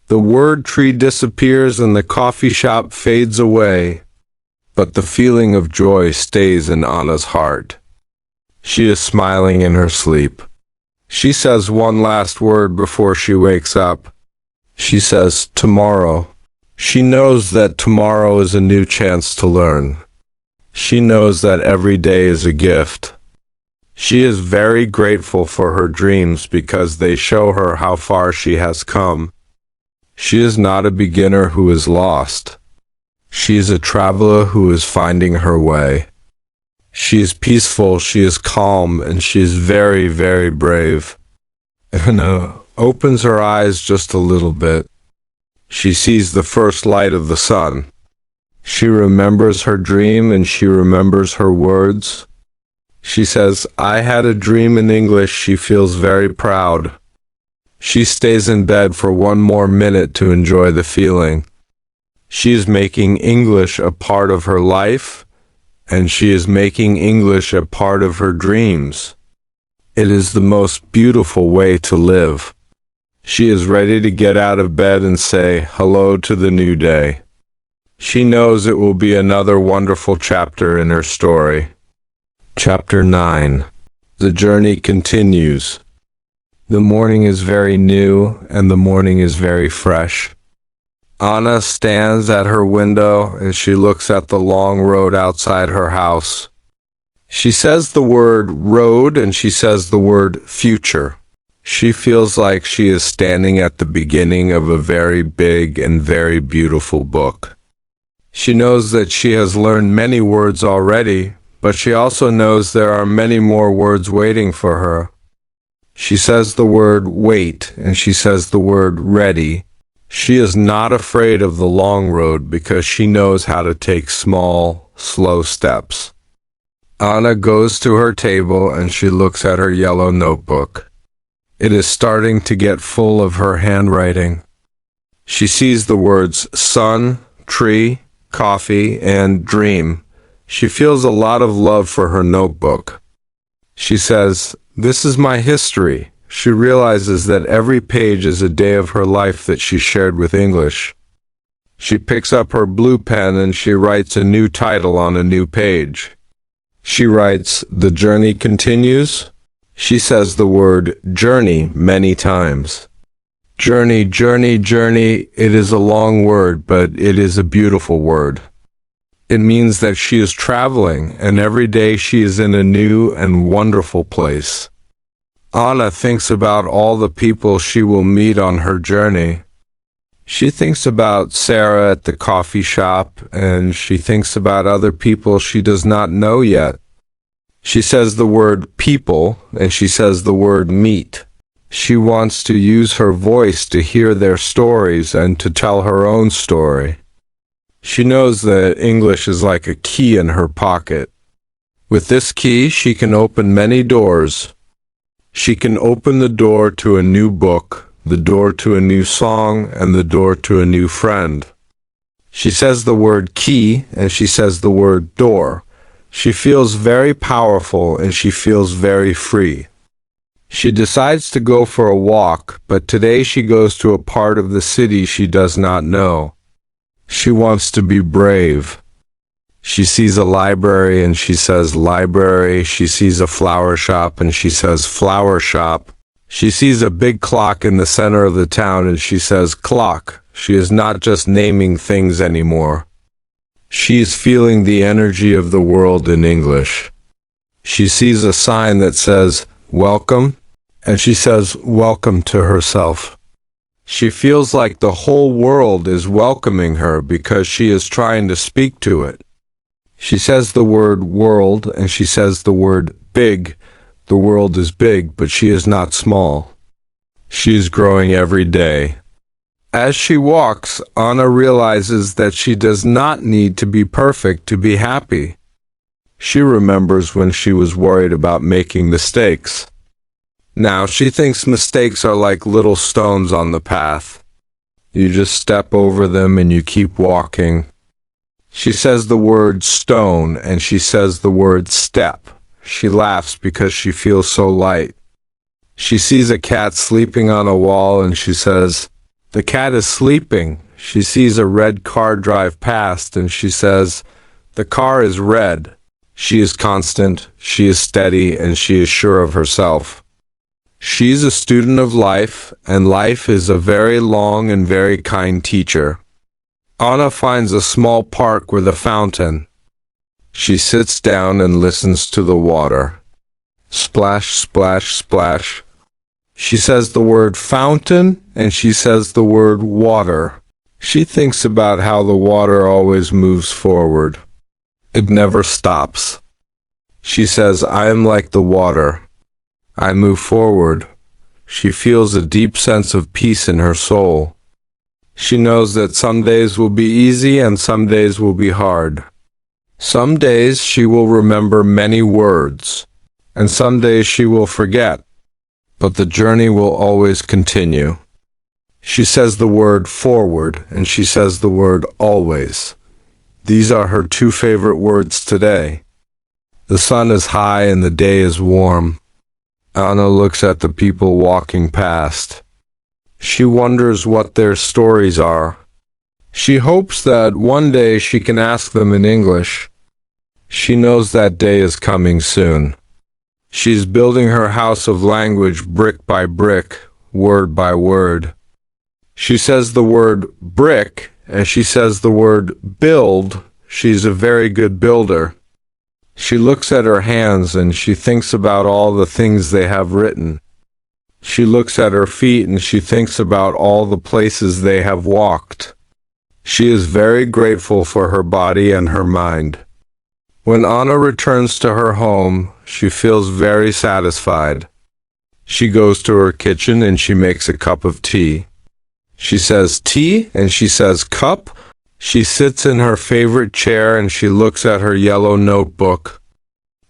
The word tree disappears and the coffee shop fades away, but the feeling of joy stays in Anna's heart. She is smiling in her sleep. She says one last word before she wakes up. She says, tomorrow. She knows that tomorrow is a new chance to learn. She knows that every day is a gift. She is very grateful for her dreams because they show her how far she has come. She is not a beginner who is lost. She is a traveler who is finding her way. She is peaceful, she is calm, and she is very, very brave. Anna opens her eyes just a little bit. She sees the first light of the sun. She remembers her dream and she remembers her words. She says, I had a dream in English. She feels very proud. She stays in bed for one more minute to enjoy the feeling. She is making English a part of her life, and she is making English a part of her dreams. It is the most beautiful way to live. She is ready to get out of bed and say hello to the new day. She knows it will be another wonderful chapter in her story. Chapter 9. The journey continues. The morning is very new, and the morning is very fresh. Anna stands at her window and she looks at the long road outside her house. She says the word road and she says the word future. She feels like she is standing at the beginning of a very big and very beautiful book. She knows that she has learned many words already, but she also knows there are many more words waiting for her. She says the word wait and she says the word ready. She is not afraid of the long road because she knows how to take small, slow steps. Anna goes to her table and she looks at her yellow notebook. It is starting to get full of her handwriting. She sees the words sun, tree, coffee, and dream. She feels a lot of love for her notebook. She says, this is my history. She realizes that every page is a day of her life that she shared with English. She picks up her blue pen and she writes a new title on a new page. She writes, The Journey Continues. She says the word journey many times. Journey, journey, journey, it is a long word, but it is a beautiful word. It means that she is traveling, and every day she is in a new and wonderful place. Anna thinks about all the people she will meet on her journey. She thinks about Sarah at the coffee shop, and she thinks about other people she does not know yet. She says the word people, and she says the word meet. She wants to use her voice to hear their stories and to tell her own story. She knows that English is like a key in her pocket. With this key, she can open many doors. She can open the door to a new book, the door to a new song, and the door to a new friend. She says the word key, and she says the word door. She feels very powerful, and she feels very free. She decides to go for a walk, but today she goes to a part of the city she does not know. She wants to be brave. She sees a library and she says library. She sees a flower shop and she says flower shop. She sees a big clock in the center of the town and she says clock. She is not just naming things anymore. She is feeling the energy of the world in English. She sees a sign that says welcome, and she says welcome to herself. She feels like the whole world is welcoming her because she is trying to speak to it. She says the word world, and she says the word big. The world is big, but she is not small. She is growing every day. As she walks, Anna realizes that she does not need to be perfect to be happy. She remembers when she was worried about making mistakes. Now she thinks mistakes are like little stones on the path. You just step over them and you keep walking. She says the word stone and she says the word step. She laughs because she feels so light. She sees a cat sleeping on a wall and she says, the cat is sleeping. She sees a red car drive past and she says, the car is red. She is constant, she is steady, and she is sure of herself. She's a student of life, and life is a very long and very kind teacher. Anna finds a small park with a fountain. She sits down and listens to the water. Splash, splash, splash. She says the word fountain, and she says the word water. She thinks about how the water always moves forward. It never stops. She says, I am like the water. I move forward. She feels a deep sense of peace in her soul. She knows that some days will be easy and some days will be hard. Some days she will remember many words, and some days she will forget, but the journey will always continue. She says the word forward, and she says the word always. These are her two favorite words today. The sun is high and the day is warm. Anna looks at the people walking past. She wonders what their stories are. She hopes that one day she can ask them in English. She knows that day is coming soon. She's building her house of language brick by brick, word by word. She says the word brick, and she says the word build. She's a very good builder. She looks at her hands and she thinks about all the things they have written. She looks at her feet and she thinks about all the places they have walked. She is very grateful for her body and her mind. When Anna returns to her home, she feels very satisfied. She goes to her kitchen and she makes a cup of tea. She says tea and she says cup. She sits in her favorite chair and she looks at her yellow notebook.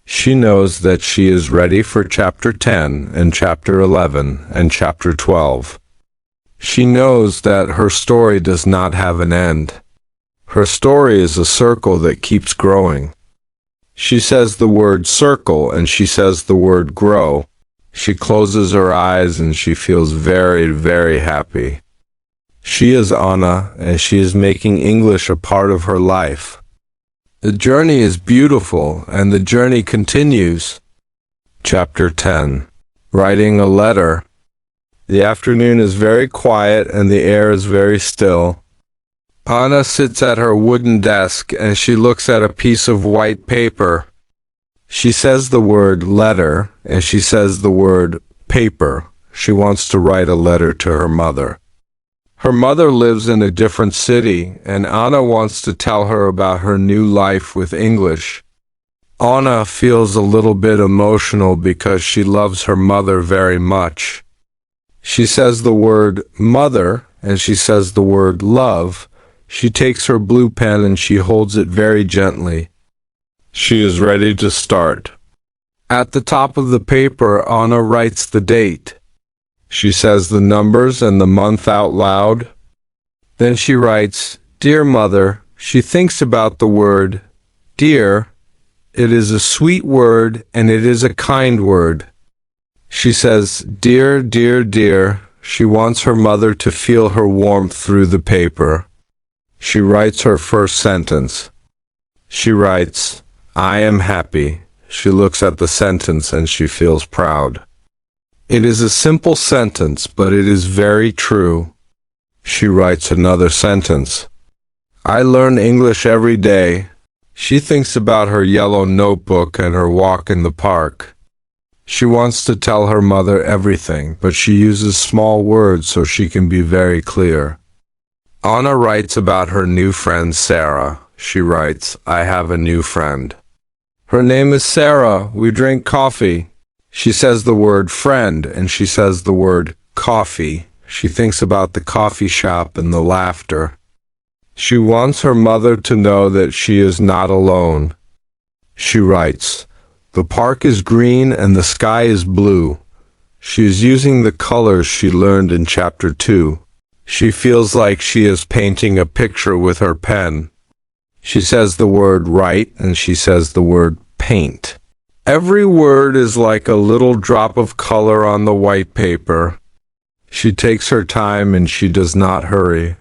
She knows that she is ready for chapter 10 and chapter 11 and chapter 12. She knows that her story does not have an end. Her story is a circle that keeps growing. She says the word circle and she says the word grow. She closes her eyes and she feels very, very happy. She is Anna, and she is making English a part of her life. The journey is beautiful, and the journey continues. Chapter 10. Writing a letter. The afternoon is very quiet, and the air is very still. Anna sits at her wooden desk, and she looks at a piece of white paper. She says the word letter, and she says the word paper. She wants to write a letter to her mother. Her mother lives in a different city, and Anna wants to tell her about her new life with English. Anna feels a little bit emotional because she loves her mother very much. She says the word mother, and she says the word love. She takes her blue pen and she holds it very gently. She is ready to start. At the top of the paper, Anna writes the date. She says the numbers and the month out loud. Then she writes, Dear Mother. She thinks about the word dear. It is a sweet word and it is a kind word. She says, Dear, dear, dear. She wants her mother to feel her warmth through the paper. She writes her first sentence. She writes, I am happy. She looks at the sentence and she feels proud. It is a simple sentence, but it is very true. She writes another sentence. I learn English every day. She thinks about her yellow notebook and her walk in the park. She wants to tell her mother everything, but she uses small words so she can be very clear. Anna writes about her new friend Sarah. She writes, I have a new friend. Her name is Sarah. We drink coffee. She says the word friend and she says the word coffee. She thinks about the coffee shop and the laughter. She wants her mother to know that she is not alone. She writes, The park is green and the sky is blue. She is using the colors she learned in chapter 2. She feels like she is painting a picture with her pen. She says the word write and she says the word paint. Every word is like a little drop of color on the white paper. She takes her time and she does not hurry.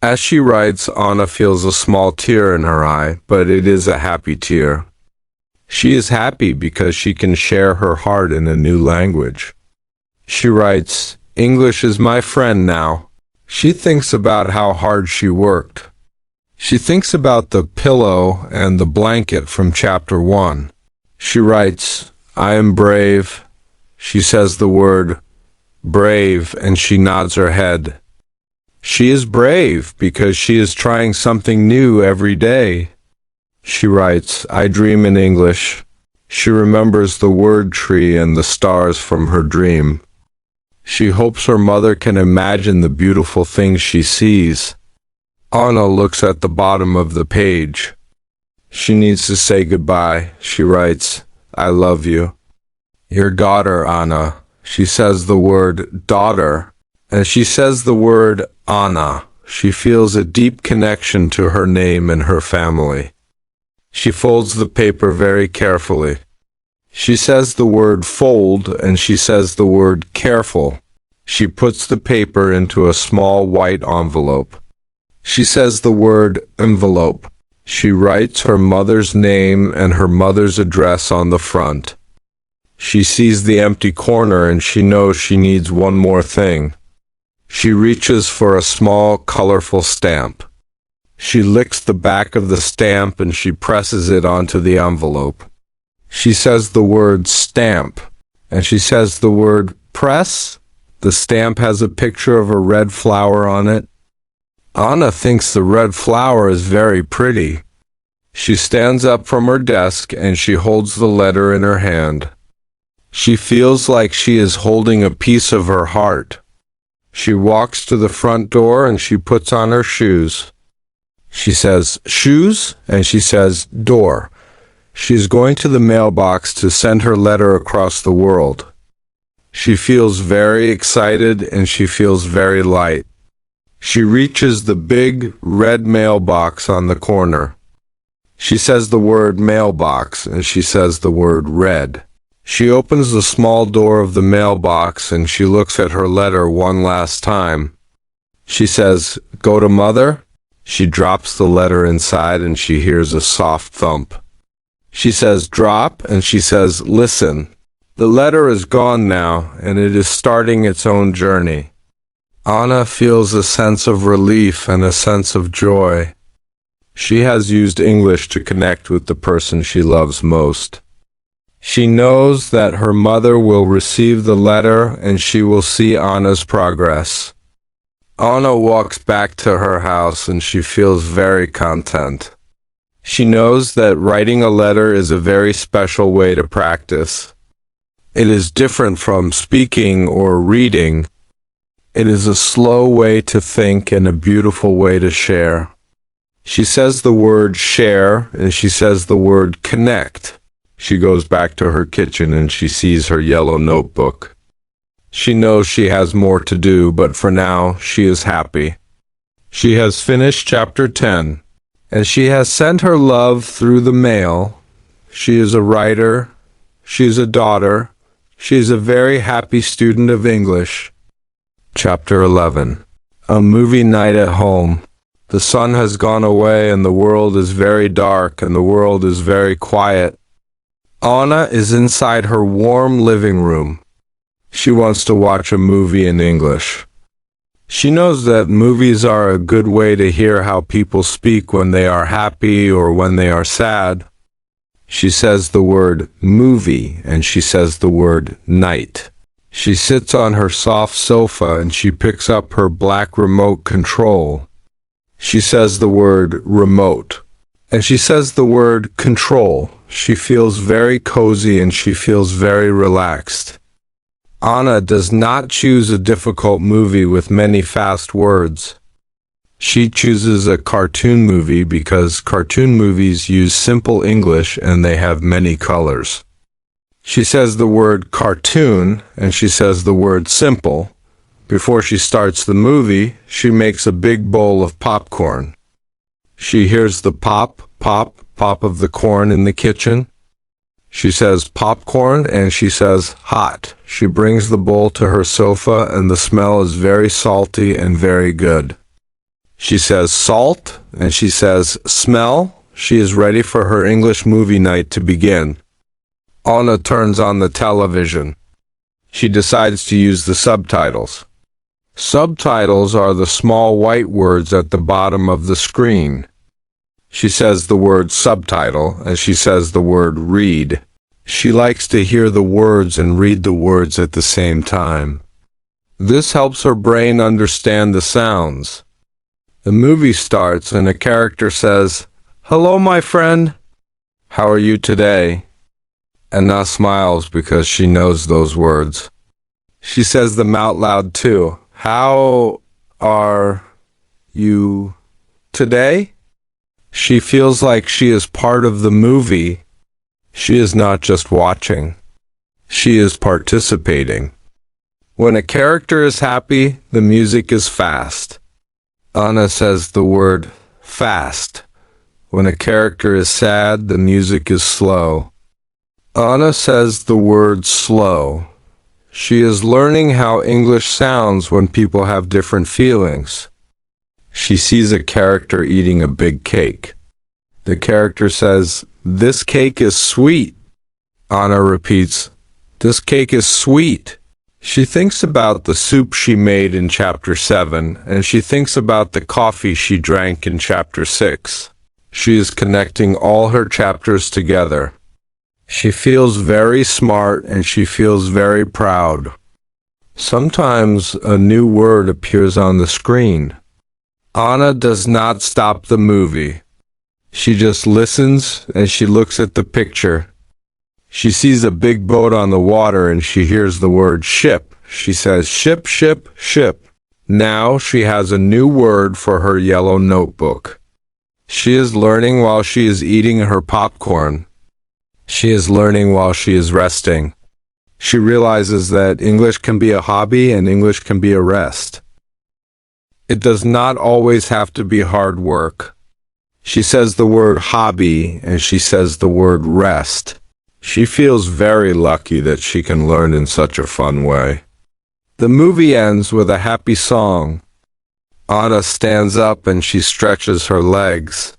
As she writes, Anna feels a small tear in her eye, but it is a happy tear. She is happy because she can share her heart in a new language. She writes, English is my friend now. She thinks about how hard she worked. She thinks about the pillow and the blanket from chapter 1. She writes, I am brave. She says the word brave and she nods her head. She is brave because she is trying something new every day. She writes, I dream in English. She remembers the word tree and the stars from her dream. She hopes her mother can imagine the beautiful things she sees. Anna looks at the bottom of the page. She needs to say goodbye. She writes, I love you. Your daughter, Anna. She says the word daughter. As she says the word Anna, she feels a deep connection to her name and her family. She folds the paper very carefully. She says the word fold and she says the word careful. She puts the paper into a small white envelope. She says the word envelope. She writes her mother's name and her mother's address on the front. She sees the empty corner and she knows she needs one more thing. She reaches for a small, colorful stamp. She licks the back of the stamp and she presses it onto the envelope. She says the word stamp, and she says the word press. The stamp has a picture of a red flower on it. Anna thinks the red flower is very pretty. She stands up from her desk and she holds the letter in her hand. She feels like she is holding a piece of her heart. She walks to the front door and she puts on her shoes. She says, shoes, and she says, door. She's going to the mailbox to send her letter across the world. She feels very excited and she feels very light. She reaches the big red mailbox on the corner. She says the word mailbox and she says the word red. She opens the small door of the mailbox and she looks at her letter one last time. She says, go to mother? She drops the letter inside and she hears a soft thump. She says, drop, and she says, listen. The letter is gone now, and it is starting its own journey. Anna feels a sense of relief and a sense of joy. She has used English to connect with the person she loves most. She knows that her mother will receive the letter and she will see Anna's progress. Anna walks back to her house and she feels very content. She knows that writing a letter is a very special way to practice. It is different from speaking or reading. It is a slow way to think and a beautiful way to share. She says the word share and she says the word connect. She goes back to her kitchen and she sees her yellow notebook. She knows she has more to do, but for now, she is happy. She has finished chapter 10, and she has sent her love through the mail. She is a writer. She is a daughter. She is a very happy student of English. Chapter 11. A movie night at home. The sun has gone away and the world is very dark and the world is very quiet. Anna is inside her warm living room. She wants to watch a movie in English. She knows that movies are a good way to hear how people speak when they are happy or when they are sad. She says the word movie and she says the word night. She sits on her soft sofa and she picks up her black remote control. She says the word remote. And she says the word control. She feels very cozy and she feels very relaxed. Anna does not choose a difficult movie with many fast words. She chooses a cartoon movie because cartoon movies use simple English and they have many colors. She says the word cartoon and she says the word simple. Before she starts the movie, she makes a big bowl of popcorn. She hears the pop, pop, pop of the corn in the kitchen. She says popcorn and she says hot. She brings the bowl to her sofa and the smell is very salty and very good. She says salt and she says smell. She is ready for her English movie night to begin. Anna turns on the television. She decides to use the subtitles. Subtitles are the small white words at the bottom of the screen. She says the word subtitle as she says the word read. She likes to hear the words and read the words at the same time. This helps her brain understand the sounds. The movie starts and a character says, "Hello, my friend. How are you today?" Anna smiles because she knows those words. She says them out loud too. How are you today? She feels like she is part of the movie. She is not just watching. She is participating. When a character is happy, the music is fast. Anna says the word fast. When a character is sad, the music is slow. Anna says the word slow. She is learning how English sounds when people have different feelings. She sees a character eating a big cake. The character says, "This cake is sweet." Anna repeats, "This cake is sweet." She thinks about the soup she made in chapter 7, and she thinks about the coffee she drank in chapter 6. She is connecting all her chapters together. She feels very smart and she feels very proud. Sometimes a new word appears on the screen. Anna does not stop the movie. She just listens and she looks at the picture. She sees a big boat on the water and she hears the word ship. She says, "Ship, ship, ship." Now she has a new word for her yellow notebook. She is learning while she is eating her popcorn. She is learning while she is resting. She realizes that English can be a hobby and English can be a rest. It does not always have to be hard work. She says the word hobby and she says the word rest. She feels very lucky that she can learn in such a fun way. The movie ends with a happy song. Anna stands up and she stretches her legs.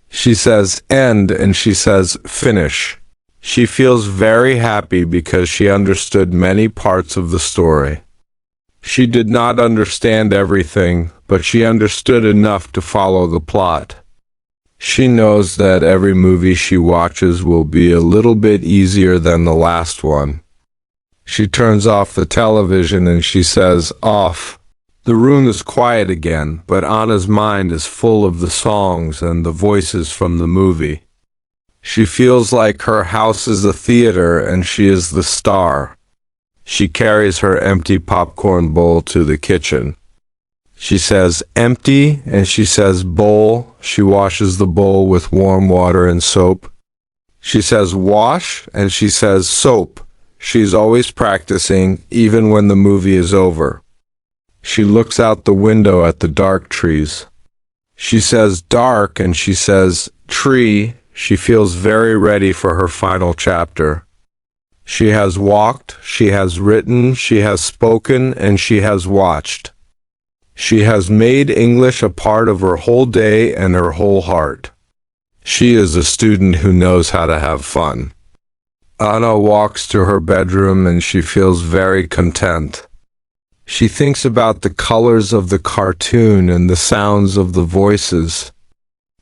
She says end and she says finish. She feels very happy because she understood many parts of the story. She did not understand everything, but she understood enough to follow the plot. She knows that every movie she watches will be a little bit easier than the last one. She turns off the television and she says, "Off." The room is quiet again, but Anna's mind is full of the songs and the voices from the movie. She feels like her house is a theater and she is the star. She carries her empty popcorn bowl to the kitchen. She says empty and she says bowl. She washes the bowl with warm water and soap. She says wash and she says soap. She's always practicing, even when the movie is over. She looks out the window at the dark trees. She says dark and she says tree. She feels very ready for her final chapter. She has walked, she has written, she has spoken, and she has watched. She has made English a part of her whole day and her whole heart. She is a student who knows how to have fun. Anna walks to her bedroom and she feels very content. She thinks about the colors of the cartoon and the sounds of the voices.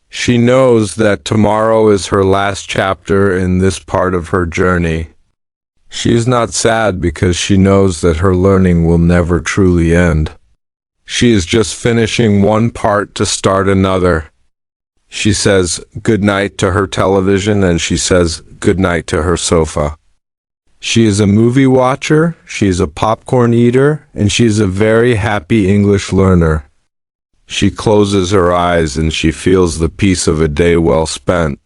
She knows that tomorrow is her last chapter in this part of her journey. She is not sad because she knows that her learning will never truly end. She is just finishing one part to start another. She says good night to her television and she says good night to her sofa. She is a movie watcher, she is a popcorn eater, and she is a very happy English learner. She closes her eyes and she feels the peace of a day well spent.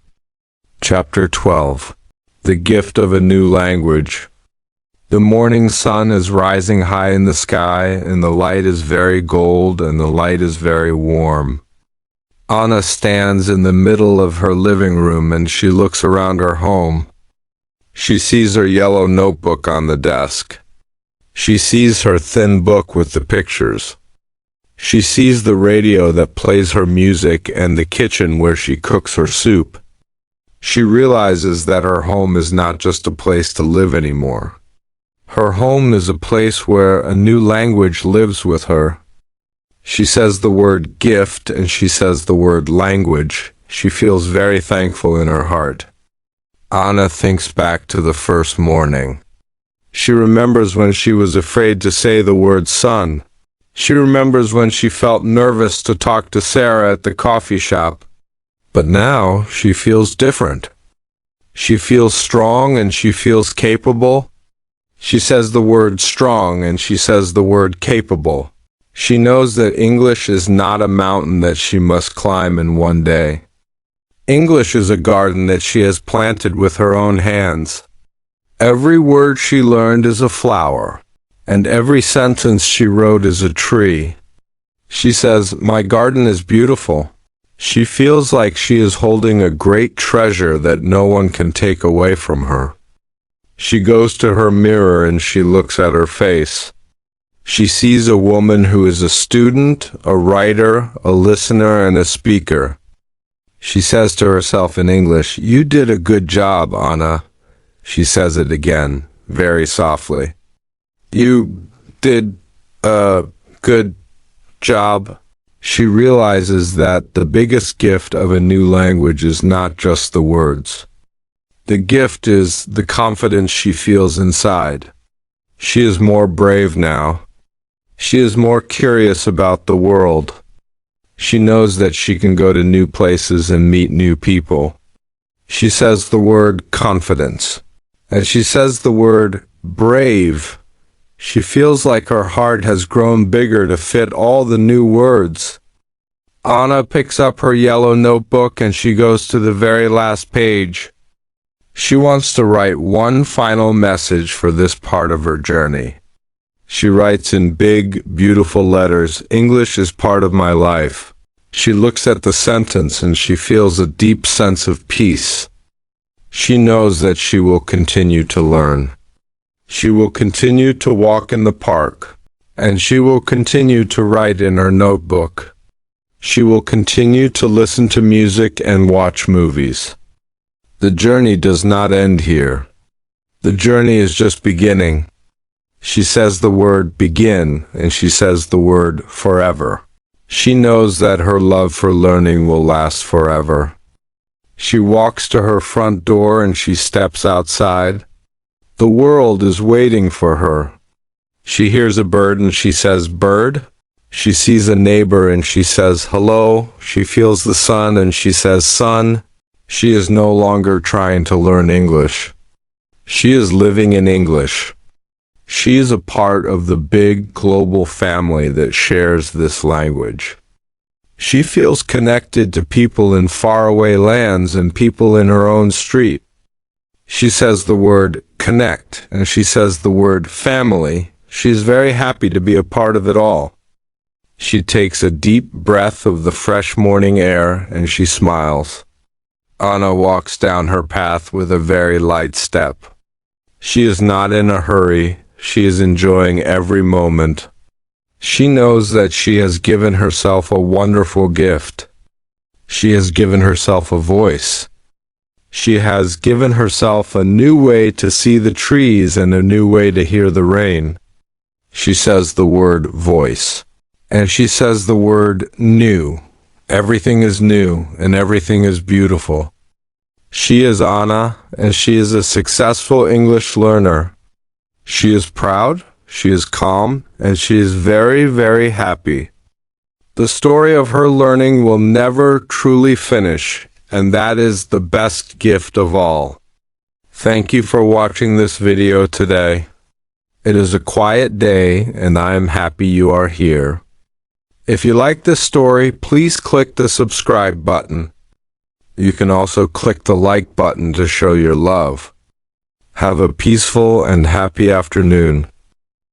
Chapter 12. The Gift of a New Language. The morning sun is rising high in the sky, and the light is very gold, and the light is very warm. Anna stands in the middle of her living room and she looks around her home. She sees her yellow notebook on the desk. She sees her thin book with the pictures. She sees the radio that plays her music and the kitchen where she cooks her soup. She realizes that her home is not just a place to live anymore. Her home is a place where a new language lives with her. She says the word gift and she says the word language. She feels very thankful in her heart. Anna thinks back to the first morning. She remembers when she was afraid to say the word son. She remembers when she felt nervous to talk to Sarah at the coffee shop. But now she feels different. She feels strong and she feels capable. She says the word strong and she says the word capable. She knows that English is not a mountain that she must climb in one day. English is a garden that she has planted with her own hands. Every word she learned is a flower, and every sentence she wrote is a tree. She says, "My garden is beautiful." She feels like she is holding a great treasure that no one can take away from her. She goes to her mirror and she looks at her face. She sees a woman who is a student, a writer, a listener, and a speaker. She says to herself in English, "You did a good job, Anna." She says it again, very softly. "You did a good job." She realizes that the biggest gift of a new language is not just the words. The gift is the confidence she feels inside. She is more brave now. She is more curious about the world. She knows that she can go to new places and meet new people. She says the word confidence. And she says the word brave. She feels like her heart has grown bigger to fit all the new words. Anna picks up her yellow notebook and she goes to the very last page. She wants to write one final message for this part of her journey. She writes in big, beautiful letters, "English is part of my life." She looks at the sentence and she feels a deep sense of peace. She knows that she will continue to learn. She will continue to walk in the park, and she will continue to write in her notebook. She will continue to listen to music and watch movies. The journey does not end here. The journey is just beginning. She says the word begin, and she says the word forever. She knows that her love for learning will last forever. She walks to her front door and she steps outside. The world is waiting for her. She hears a bird and she says, "Bird." She sees a neighbor and she says, "Hello." She feels the sun and she says, "Sun." She is no longer trying to learn English. She is living in English. She is a part of the big global family that shares this language. She feels connected to people in faraway lands and people in her own street. She says the word connect and she says the word family. She is very happy to be a part of it all. She takes a deep breath of the fresh morning air and she smiles. Anna walks down her path with a very light step. She is not in a hurry. She is enjoying every moment. She knows that she has given herself a wonderful gift. She has given herself a voice. She has given herself a new way to see the trees and a new way to hear the rain. She says the word voice. And she says the word new. Everything is new and everything is beautiful. She is Anna, and she is a successful English learner. She is proud, she is calm, and she is very, very happy. The story of her learning will never truly finish, and that is the best gift of all. Thank you for watching this video today. It is a quiet day, and I am happy you are here. If you like this story, please click the subscribe button. You can also click the like button to show your love. Have a peaceful and happy afternoon.